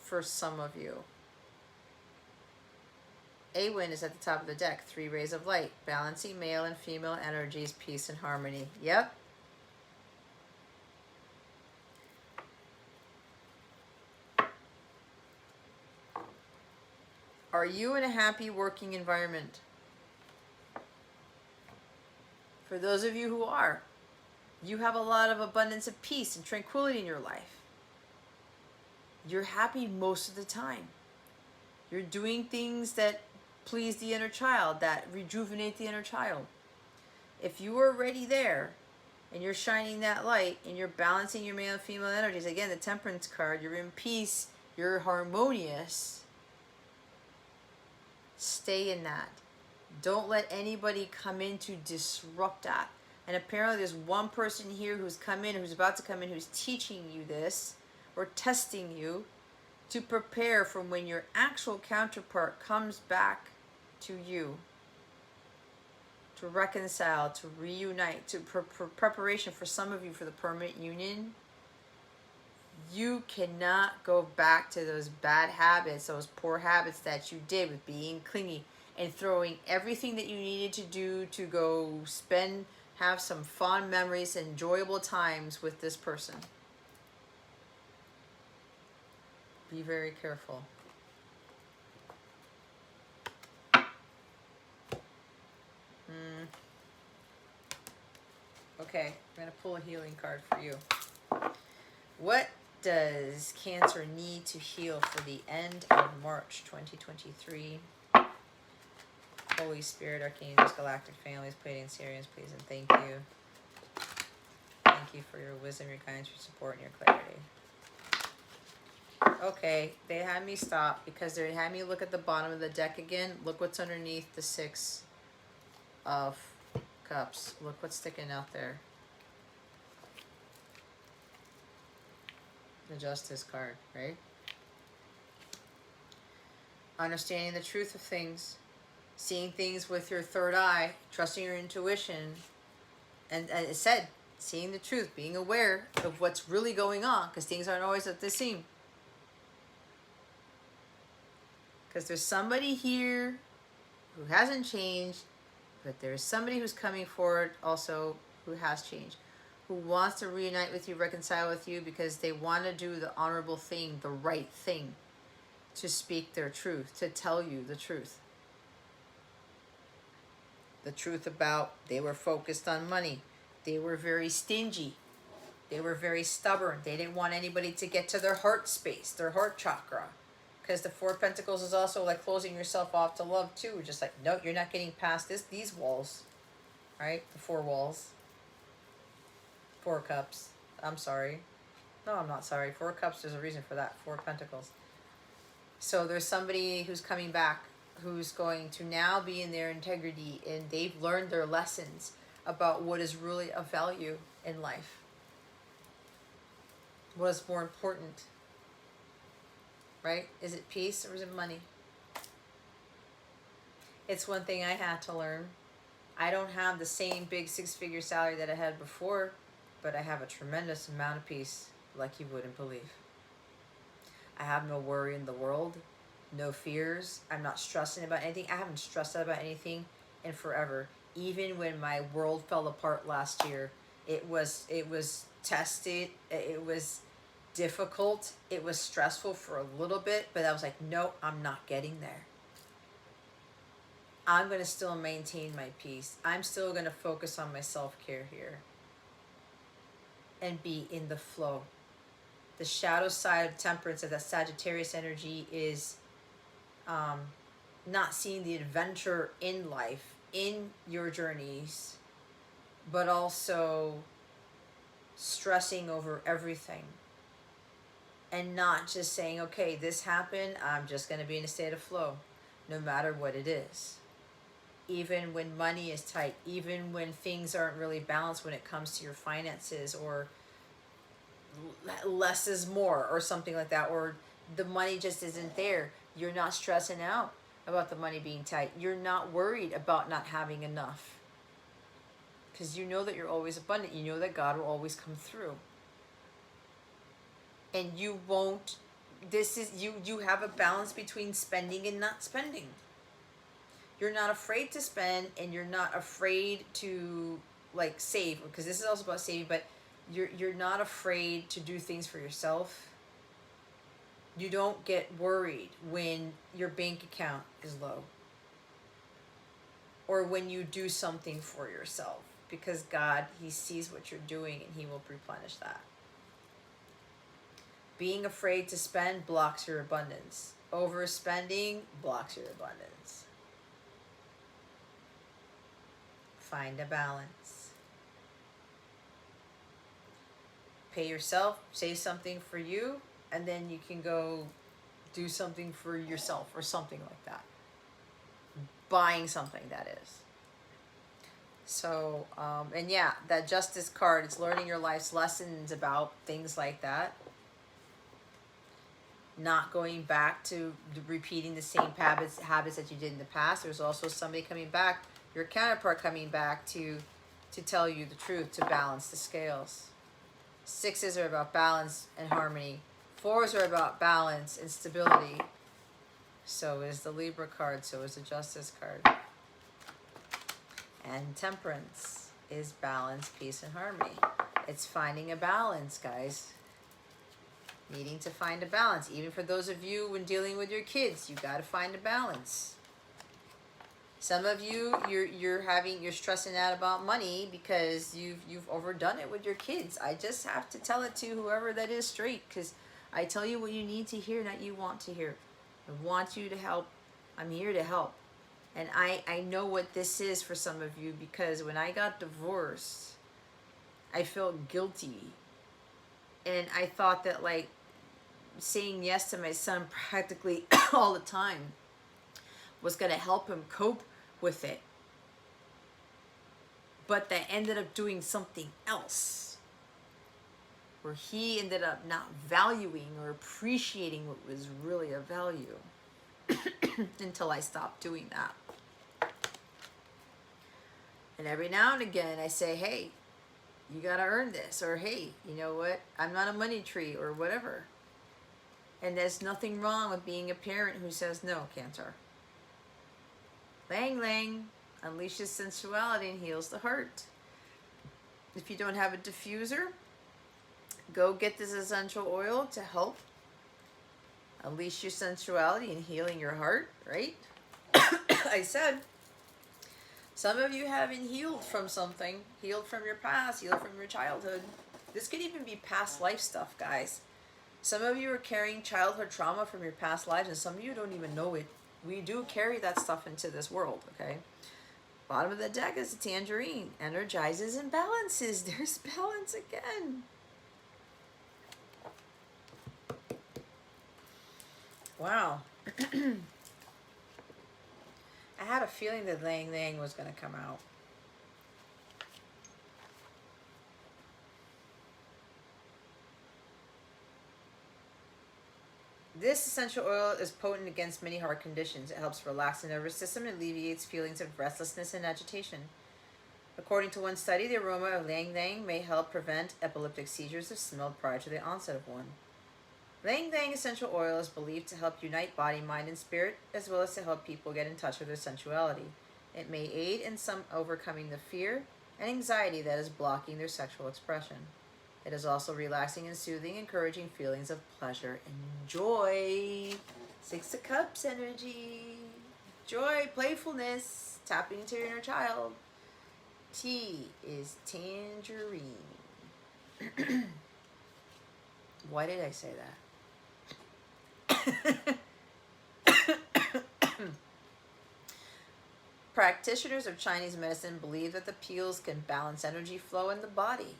A: for some of you. Awin is at the top of the deck. 3 rays of light. Balancing male and female energies, peace and harmony. Yep. Are you in a happy working environment? For those of you who are, you have a lot of abundance of peace and tranquility in your life. You're happy most of the time. You're doing things that please the inner child, that rejuvenate the inner child. If you are already there and you're shining that light and you're balancing your male and female energies, again, the Temperance card, you're in peace, you're harmonious, stay in that. Don't let anybody come in to disrupt that. And apparently there's one person here who's come in, who's about to come in, who's teaching you this or testing you to prepare for when your actual counterpart comes back to you, to reconcile, to reunite, to preparation for some of you for the permanent union. You cannot go back to those bad habits, those poor habits that you did with being clingy and throwing everything that you needed to do to go spend, have some fond memories, enjoyable times with this person. Be very careful. Okay, I'm going to pull a healing card for you. What does Cancer need to heal for the end of March 2023? Holy Spirit, Archangels, Galactic Families, Pleiadian Sirians, please and thank you. Thank you for your wisdom, your guidance, your support, and your clarity. Okay, they had me stop because they had me look at the bottom of the deck again. Look what's underneath the Six of Cups. Look what's sticking out there. The Justice card, right? Understanding the truth of things, seeing things with your third eye, trusting your intuition, and it said, seeing the truth, being aware of what's really going on, because things aren't always what they seem. Because there's somebody here who hasn't changed, but there's somebody who's coming forward also who has changed, who wants to reunite with you, reconcile with you, because they want to do the honorable thing, the right thing, to speak their truth, to tell you the truth. The truth about they were focused on money. They were very stingy. They were very stubborn. They didn't want anybody to get to their heart space, their heart chakra. Because the Four of Pentacles is also like closing yourself off to love too. Just like, no, you're not getting past these walls. Right? The four walls. Four of Cups. I'm sorry. No, I'm not sorry. Four of Cups, there's a reason for that. Four of Pentacles. So there's somebody who's coming back, who's going to now be in their integrity, and they've learned their lessons about what is really of value in life. What is more important? Right? Is it peace or is it money? It's one thing I had to learn. I don't have the same big six-figure salary that I had before, but I have a tremendous amount of peace, like you wouldn't believe. I have no worry in the world, no fears. I'm not stressing about anything. I haven't stressed out about anything in forever. Even when my world fell apart last year, it was tested. It was difficult. It was stressful for a little bit, but I was like, no, I'm not getting there. I'm going to still maintain my peace. I'm still going to focus on my self-care here and be in the flow. The shadow side of Temperance, of that Sagittarius energy, is not seeing the adventure in life, in your journeys, but also stressing over everything. And not just saying, okay, this happened, I'm just going to be in a state of flow, no matter what it is. Even when money is tight, even when things aren't really balanced when it comes to your finances, or less is more, or something like that, or the money just isn't there. You're not stressing out about the money being tight. You're not worried about not having enough. Because you know that you're always abundant. You know that God will always come through. And you won't, you have a balance between spending and not spending. You're not afraid to spend, and you're not afraid to like save, because this is also about saving, but you're not afraid to do things for yourself. You don't get worried when your bank account is low or when you do something for yourself, because God, He sees what you're doing and He will replenish that. Being afraid to spend blocks your abundance. Overspending blocks your abundance. Find a balance. Pay yourself, say something for you, and then you can go do something for yourself or something like that. Buying something, that is. So, and yeah, that justice card, it's learning your life's lessons about things like that. Not going back to repeating the same habits that you did in the past. There's also somebody coming back, your counterpart coming back to tell you the truth, to balance the scales. 6s are about balance and harmony. 4s are about balance and stability. So is the Libra card, so is the Justice card. And Temperance is balance, peace, and harmony. It's finding a balance, guys. Needing to find a balance. Even for those of you when dealing with your kids, you got to find a balance. Some of you, you're stressing out about money because you've overdone it with your kids. I just have to tell it to whoever that is straight, because I tell you what you need to hear, not you want to hear. I want you to help. I'm here to help. And I know what this is for some of you, because when I got divorced, I felt guilty. And I thought that, like, saying yes to my son practically all the time was going to help him cope with it. But that ended up doing something else, where he ended up not valuing or appreciating what was really of value until I stopped doing that. And every now and again I say, hey, you gotta earn this, or hey, you know what, I'm not a money tree, or whatever. And there's nothing wrong with being a parent who says no, Cancer. Lang Lang unleashes sensuality and heals the heart. If you don't have a diffuser, go get this essential oil to help unleash your sensuality and healing your heart, right? I said, some of you haven't healed from something, healed from your past, healed from your childhood. This could even be past life stuff, guys. Some of you are carrying childhood trauma from your past lives, and some of you don't even know it. We do carry that stuff into this world, okay? Bottom of the deck is a tangerine. Energizes and balances. There's balance again. Wow. I had a feeling that Lang Lang was going to come out. This essential oil is potent against many heart conditions. It helps relax the nervous system and alleviates feelings of restlessness and agitation. According to one study, the aroma of Lang Lang may help prevent epileptic seizures if smelled prior to the onset of one. Lang Lang essential oil is believed to help unite body, mind, and spirit, as well as to help people get in touch with their sensuality. It may aid in some overcoming the fear and anxiety that is blocking their sexual expression. It is also relaxing and soothing, encouraging feelings of pleasure and joy. 6 of Cups energy. Joy, playfulness, tapping into your inner child. T is tangerine. Why did I say that? Practitioners of Chinese medicine believe that the peels can balance energy flow in the body,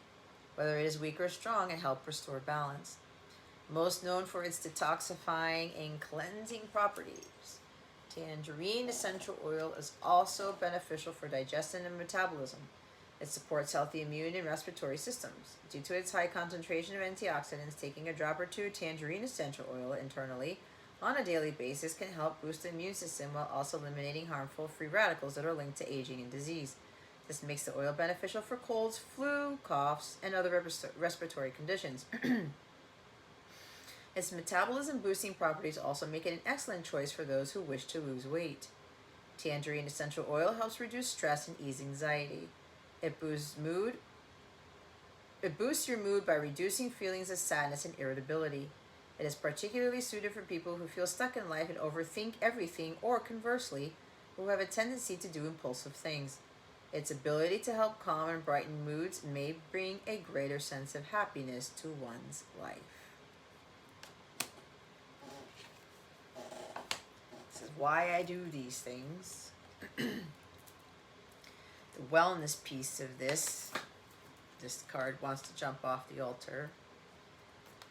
A: whether it is weak or strong, and help restore balance. Most known for its detoxifying and cleansing properties, tangerine essential oil is also beneficial for digestion and metabolism. It supports healthy immune and respiratory systems. Due to its high concentration of antioxidants, taking a drop or two of tangerine essential oil internally on a daily basis can help boost the immune system while also eliminating harmful free radicals that are linked to aging and disease. This makes the oil beneficial for colds, flu, coughs, and other respiratory conditions. Its metabolism-boosting properties also make it an excellent choice for those who wish to lose weight. Tangerine essential oil helps reduce stress and ease anxiety. It boosts your mood by reducing feelings of sadness and irritability. It is particularly suited for people who feel stuck in life and overthink everything, or conversely, who have a tendency to do impulsive things. Its ability to help calm and brighten moods may bring a greater sense of happiness to one's life. This is why I do these things. The wellness piece of this card wants to jump off the altar.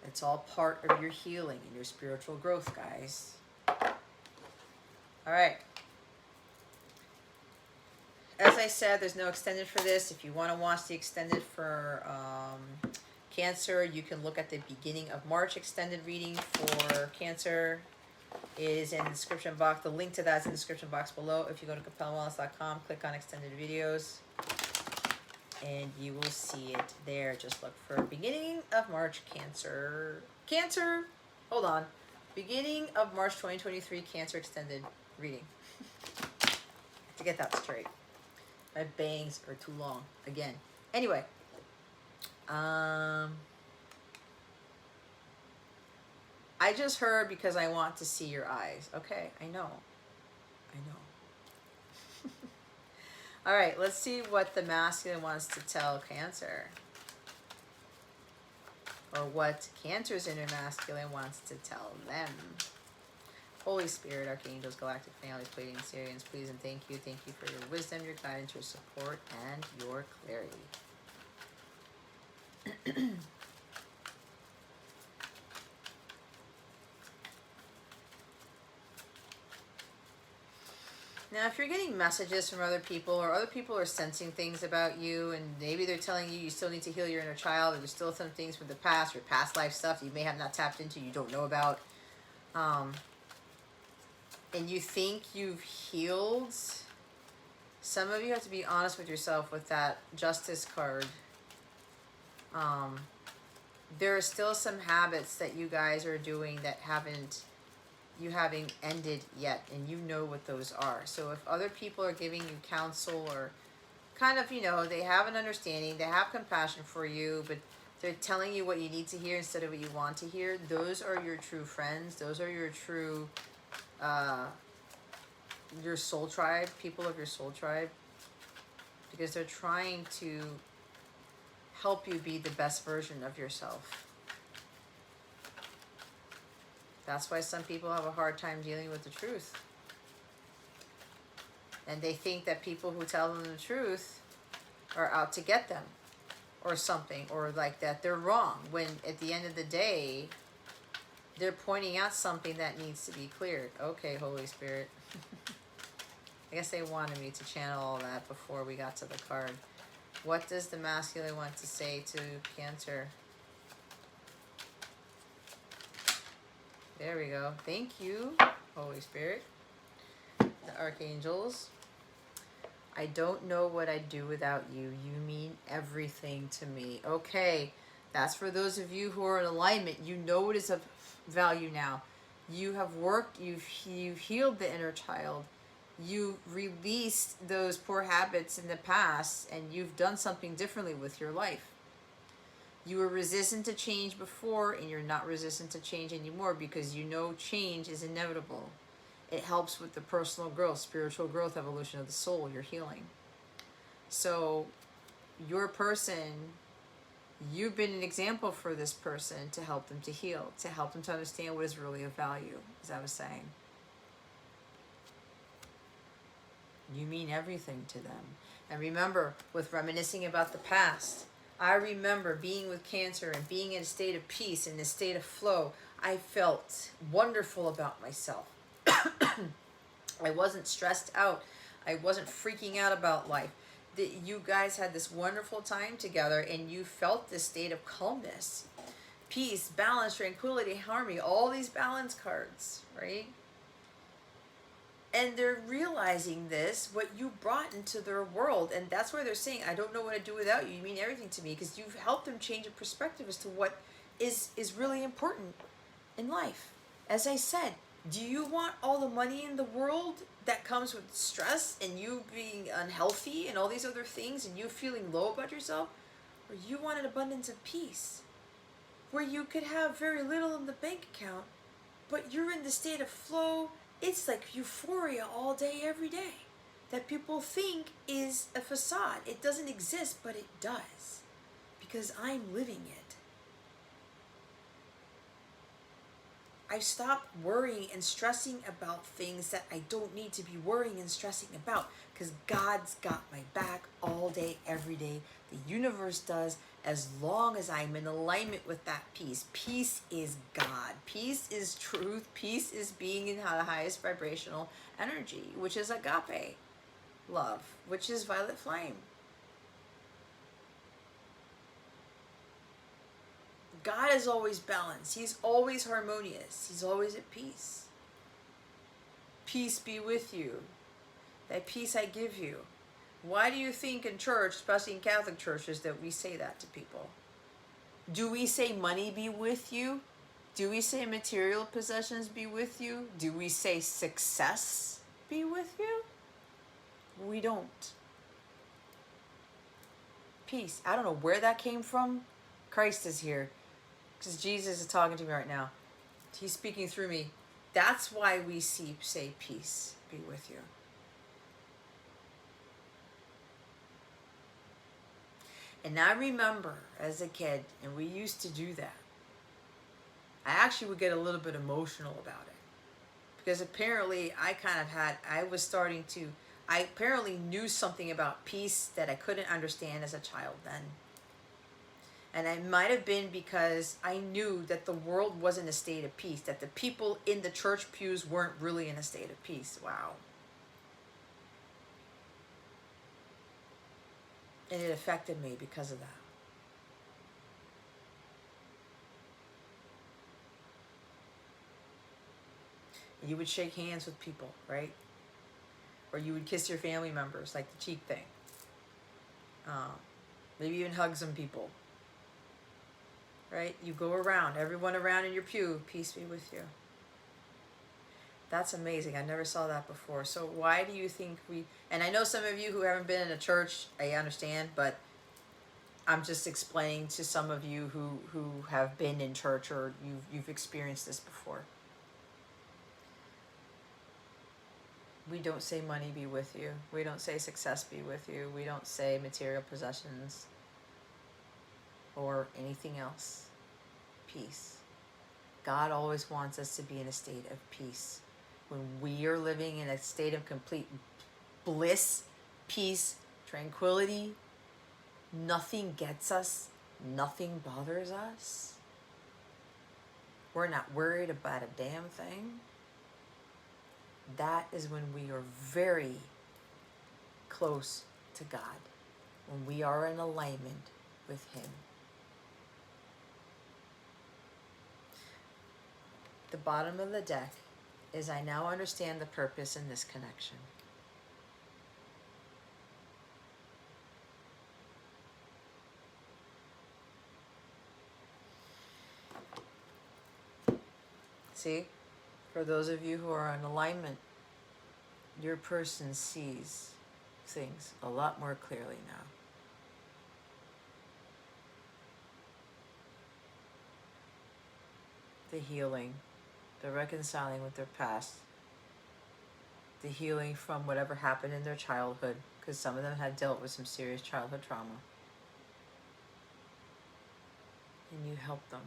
A: It's all part of your healing and your spiritual growth, guys. All right. As I said, there's no extended for this. If you want to watch the extended for Cancer, you can look at the beginning of March extended reading for Cancer. It is in the description box. The link to that is in the description box below. If you go to capellawellness.com, click on extended videos, and you will see it there. Just look for beginning of March Cancer. Cancer, hold on. Beginning of March 2023 Cancer extended reading. I have to get that straight. My bangs are too long again. Anyway, I just heard because I want to see your eyes. Okay, I know. All right, let's see what the masculine wants to tell Cancer. Or what Cancer's inner masculine wants to tell them. Holy Spirit, Archangels, Galactic Families, Pleiadians, Sirians, please and thank you. Thank you for your wisdom, your guidance, your support, and your clarity. Now, if you're getting messages from other people, or other people are sensing things about you, and maybe they're telling you you still need to heal your inner child, or there's still some things from the past, your past life stuff that you may have not tapped into, you don't know about, and you think you've healed, some of you have to be honest with yourself with that Justice card. There are still some habits that you guys are doing that haven't ended yet, and you know what those are. So if other people are giving you counsel, or kind of, you know, they have an understanding, they have compassion for you, but they're telling you what you need to hear instead of what you want to hear, those are your true friends. Those are your true, your soul tribe, people of your soul tribe, because they're trying to help you be the best version of yourself. That's why some people have a hard time dealing with the truth. And they think that people who tell them the truth are out to get them, or something, or like that they're wrong, when at the end of the day, they're pointing out something that needs to be cleared. Okay, Holy Spirit. I guess they wanted me to channel all that before we got to the card. What does the masculine want to say to Cancer? There we go. Thank you, Holy Spirit. The Archangels. I don't know what I'd do without you. You mean everything to me. Okay, that's for those of you who are in alignment. You know what is of value now. You have worked, you've healed the inner child. You released those poor habits in the past, and you've done something differently with your life. You were resistant to change before, and you're not resistant to change anymore, because you know change is inevitable. It helps with the personal growth, spiritual growth, evolution of the soul, your healing. So your person, you've been an example for this person to help them to heal, to help them to understand what is really of value, as I was saying. You mean everything to them. And remember, with reminiscing about the past, I remember being with Cancer and being in a state of peace, in a state of flow. I felt wonderful about myself. I wasn't stressed out. I wasn't freaking out about life. You guys had this wonderful time together, and you felt this state of calmness, peace, balance, tranquility, harmony, all these balance cards, right? And they're realizing this, what you brought into their world. And that's why they're saying, I don't know what I'd do without you. You mean everything to me, because you've helped them change a perspective as to what is really important in life. As I said, do you want all the money in the world that comes with stress and you being unhealthy and all these other things and you feeling low about yourself? Or you want an abundance of peace? where you could have very little in the bank account, but you're in the state of flow. It's like euphoria all day, every day, that people think is a facade. It doesn't exist, but it does, because I'm living it. I've stopped worrying and stressing about things that I don't need to be worrying and stressing about, because God's got my back all day, every day. The universe does, as long as I'm in alignment with that peace. Peace is God. Peace is truth. Peace is being in the highest vibrational energy, which is agape love, which is violet flame. God is always balanced. He's always harmonious. He's always at peace. Peace be with you. That peace I give you. Why do you think in church, especially in Catholic churches, that we say that to people? Do we say money be with you? Do we say material possessions be with you? Do we say success be with you? We don't. Peace. I don't know where that came from. Christ is here. Because Jesus is talking to me right now. He's speaking through me. That's why we say peace be with you. And I remember as a kid, and we used to do that, I actually would get a little bit emotional about it. Because apparently I apparently knew something about peace that I couldn't understand as a child then. And it might have been because I knew that the world was in a state of peace, that the people in the church pews weren't really in a state of peace. Wow. And it affected me because of that. And you would shake hands with people, right? Or you would kiss your family members, like the cheek thing. Maybe even hug some people. Right? You go around, everyone around in your pew, peace be with you. That's amazing. I never saw that before. So why do you think and I know some of you who haven't been in a church, I understand, but I'm just explaining to some of you who have been in church, or you've experienced this before. We don't say money be with you. We don't say success be with you. We don't say material possessions or anything else. Peace. God always wants us to be in a state of peace. When we are living in a state of complete bliss, peace, tranquility, nothing gets us, nothing bothers us. We're not worried about a damn thing. That is when we are very close to God, when we are in alignment with Him. The bottom of the deck is I now understand the purpose in this connection. See, for those of you who are in alignment, your person sees things a lot more clearly now. The healing, the reconciling with their past, the healing from whatever happened in their childhood, because some of them had dealt with some serious childhood trauma. And you help them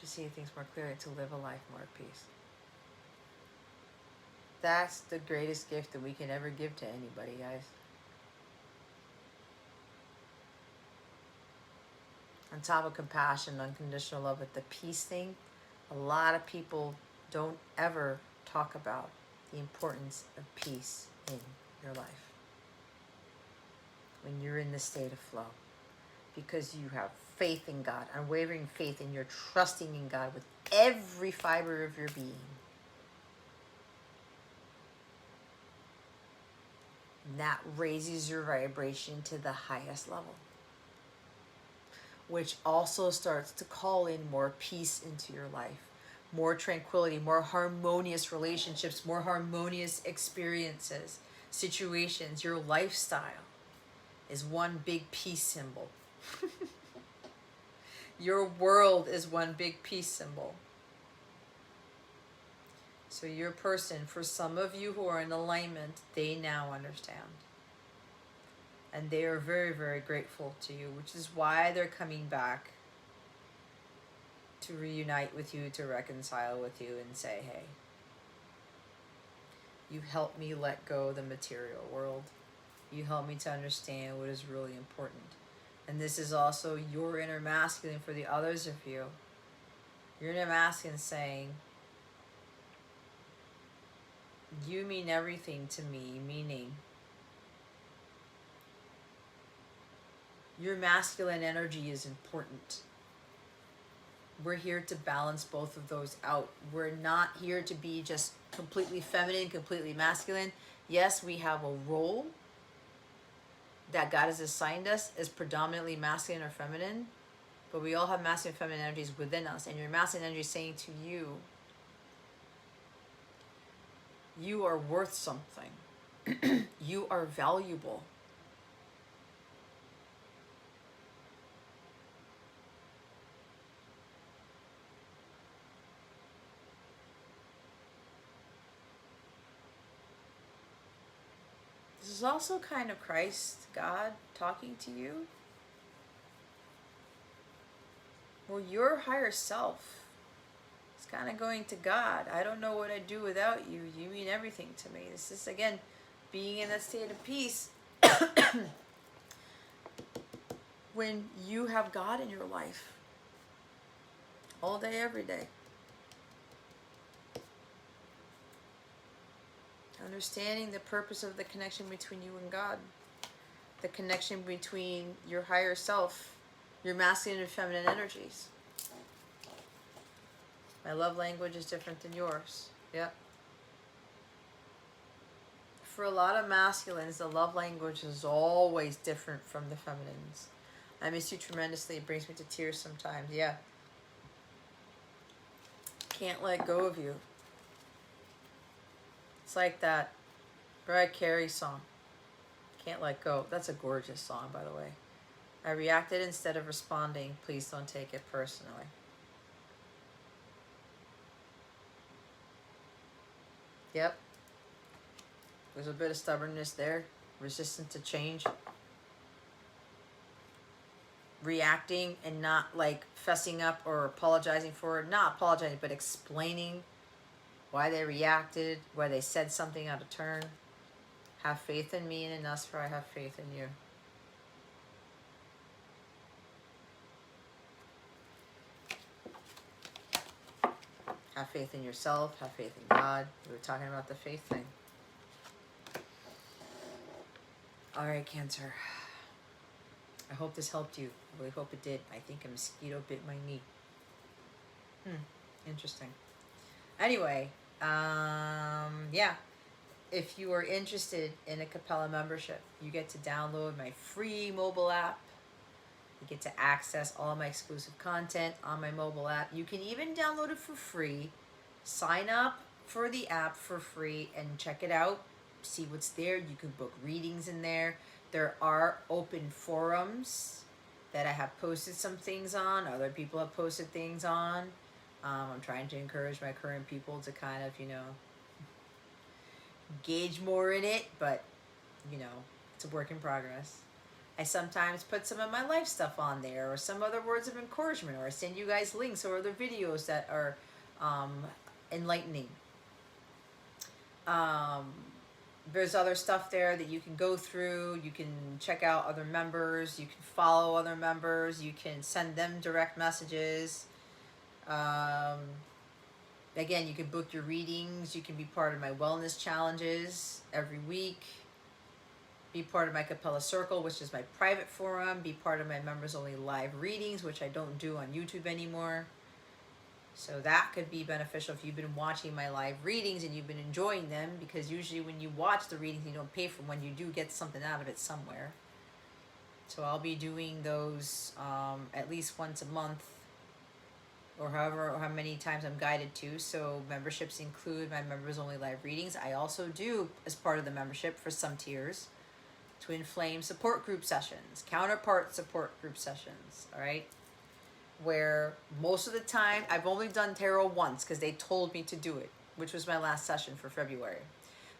A: to see things more clearly, to live a life more at peace. That's the greatest gift that we can ever give to anybody, guys. On top of compassion, unconditional love, with the peace thing, a lot of people don't ever talk about the importance of peace in your life when you're in the state of flow, because you have faith in God, unwavering faith, and you're trusting in God with every fiber of your being. And that raises your vibration to the highest level, which also starts to call in more peace into your life, more tranquility, more harmonious relationships, more harmonious experiences, situations. Your lifestyle is one big peace symbol. Your world is one big peace symbol. So your person, for some of you who are in alignment, they now understand. And they are very, very grateful to you, which is why they're coming back to reunite with you, to reconcile with you, and say, hey, you helped me let go of the material world. You helped me to understand what is really important. And this is also your inner masculine for the others of you. Your inner masculine saying, you mean everything to me, meaning your masculine energy is important. We're here to balance both of those out. We're not here to be just completely feminine, completely masculine. Yes, we have a role that God has assigned us as predominantly masculine or feminine, but we all have masculine and feminine energies within us. And your masculine energy is saying to you, you are worth something. You are valuable. This is also kind of Christ, God, talking to you. Well, your higher self is kind of going to God. I don't know what I'd do without you. You mean everything to me. This is, again, being in that state of peace. When you have God in your life, all day, every day. Understanding the purpose of the connection between you and God. The connection between your higher self, your masculine and feminine energies. My love language is different than yours. Yep. For a lot of masculines, the love language is always different from the feminines. I miss you tremendously. It brings me to tears sometimes. Yeah. Can't let go of you. It's like that Mariah Carey song, Can't Let Go. That's a gorgeous song, by the way. I reacted instead of responding. Please don't take it personally. Yep. There's a bit of stubbornness there. Resistant to change. Reacting and not like fessing up or apologizing for it. Not apologizing, but explaining why they reacted, why they said something out of turn. Have faith in me and in us, for I have faith in you. Have faith in yourself. Have faith in God. We were talking about the faith thing. All right, Cancer. I hope this helped you. I really hope it did. I think a mosquito bit my knee. Interesting. Anyway, yeah. If you are interested in a Capella membership, you get to download my free mobile app. You get to access all my exclusive content on my mobile app. You can even download it for free. Sign up for the app for free and check it out. See what's there. You can book readings in there. There are open forums that I have posted some things on. Other people have posted things on. I'm trying to encourage my current people to kind of, gauge more in it, but, it's a work in progress. I sometimes put some of my life stuff on there, or some other words of encouragement, or I send you guys links or other videos that are enlightening. There's other stuff there that you can go through. You can check out other members. You can follow other members. You can send them direct messages. Again, you can book your readings. You can be part of my wellness challenges every week. Be part of my Capella Circle, which is my private forum. Be part of my members only live readings, which I don't do on YouTube anymore. So that could be beneficial if you've been watching my live readings and you've been enjoying them, because usually when you watch the readings, you don't pay for one. You do get something out of it somewhere. So I'll be doing those at least once a month, or how many times I'm guided to. So memberships include my members only live readings. I also do, as part of the membership for some tiers, Twin Flame support group sessions, counterpart support group sessions. All right. where most of the time I've only done tarot once because they told me to do it, which was my last session for February.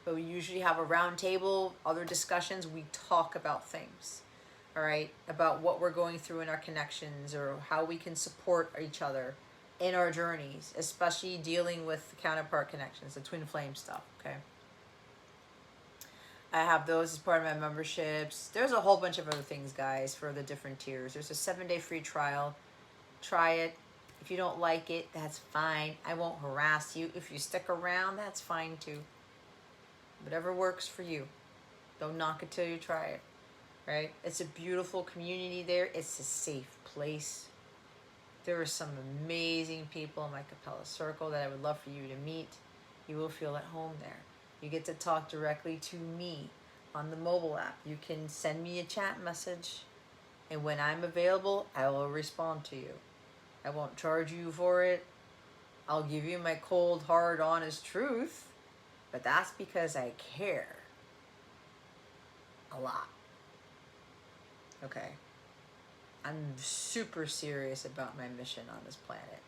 A: But we usually have a round table, other discussions. We talk about things, all right, about what we're going through in our connections or how we can support each other in our journeys, especially dealing with the counterpart connections, the twin flame stuff, okay? I have those as part of my memberships. There's a whole bunch of other things, guys, for the different tiers. There's a 7-day free trial. Try it. If you don't like it, that's fine. I won't harass you. If you stick around, that's fine too. Whatever works for you. Don't knock it till you try it, right? It's a beautiful community there. It's a safe place. There are some amazing people in my Capella circle that I would love for you to meet. You will feel at home there. You get to talk directly to me on the mobile app. You can send me a chat message, and when I'm available, I will respond to you. I won't charge you for it. I'll give you my cold, hard, honest truth, but that's because I care a lot. Okay? I'm super serious about my mission on this planet,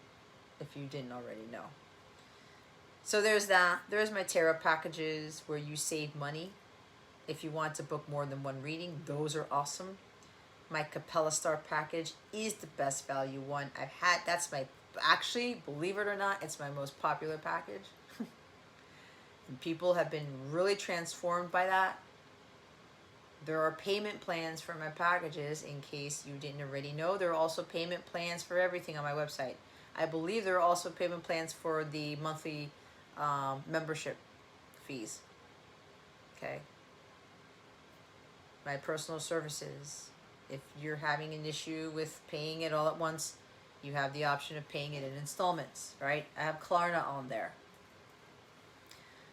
A: if you didn't already know. So there's that. There's my tarot packages where you save money. If you want to book more than one reading, those are awesome. My Capella Star package is the best value one I've had. That's my, actually, believe it or not, it's my most popular package. And people have been really transformed by that. There are payment plans for my packages, in case you didn't already know. There are also payment plans for everything on my website. I believe there are also payment plans for the monthly membership fees. Okay. My personal services. If you're having an issue with paying it all at once, you have the option of paying it in installments, right? I have Klarna on there.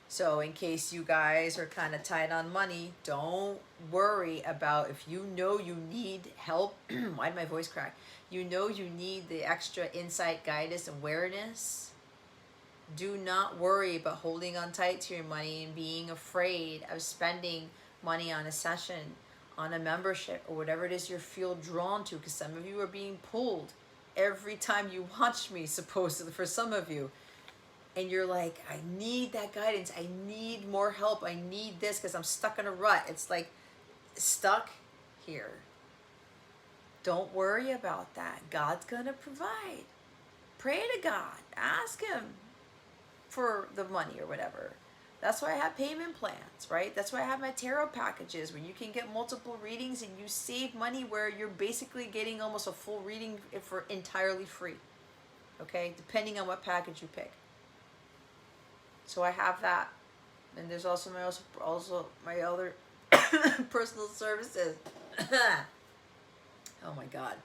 A: So in case you guys are kind of tight on money, don't worry about, if you know you need help. Why did my voice crack? You know you need the extra insight, guidance, awareness. Do not worry about holding on tight to your money and being afraid of spending money on a session, on a membership, or whatever it is you feel drawn to, because some of you are being pulled every time you watch me, supposedly, for some of you. And you're like, I need that guidance. I need more help. I need this because I'm stuck in a rut. It's like stuck here. Don't worry about that. God's going to provide. Pray to God. Ask Him for the money or whatever. That's why I have payment plans, right? That's why I have my tarot packages where you can get multiple readings and you save money, where you're basically getting almost a full reading for entirely free. Okay? Depending on what package you pick. So I have that. And there's also my other personal services. Oh my God.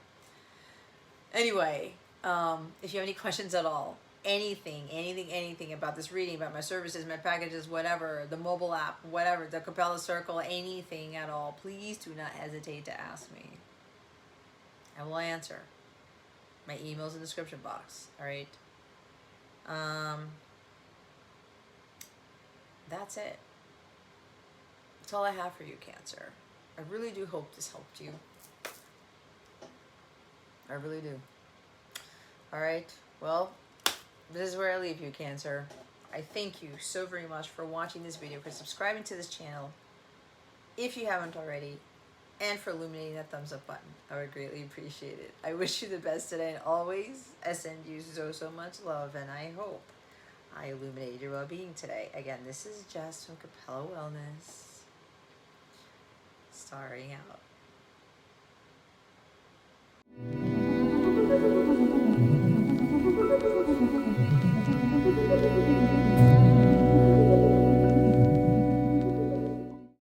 A: Anyway, if you have any questions at all, anything about this reading, about my services, my packages, whatever, the mobile app, whatever, the Capella Circle, anything at all, please do not hesitate to ask me. I will answer. My email's in the description box. All right. That's it. That's all I have for you, Cancer. I really do hope this helped you. I really do. All right. Well, this is where I leave you, Cancer. I thank you so very much for watching this video, for subscribing to this channel, if you haven't already, and for illuminating that thumbs up button. I would greatly appreciate it. I wish you the best today, and always, I send you so much love, and I hope I illuminated your well-being today. Again, this is Jess from Capella Wellness, starring out.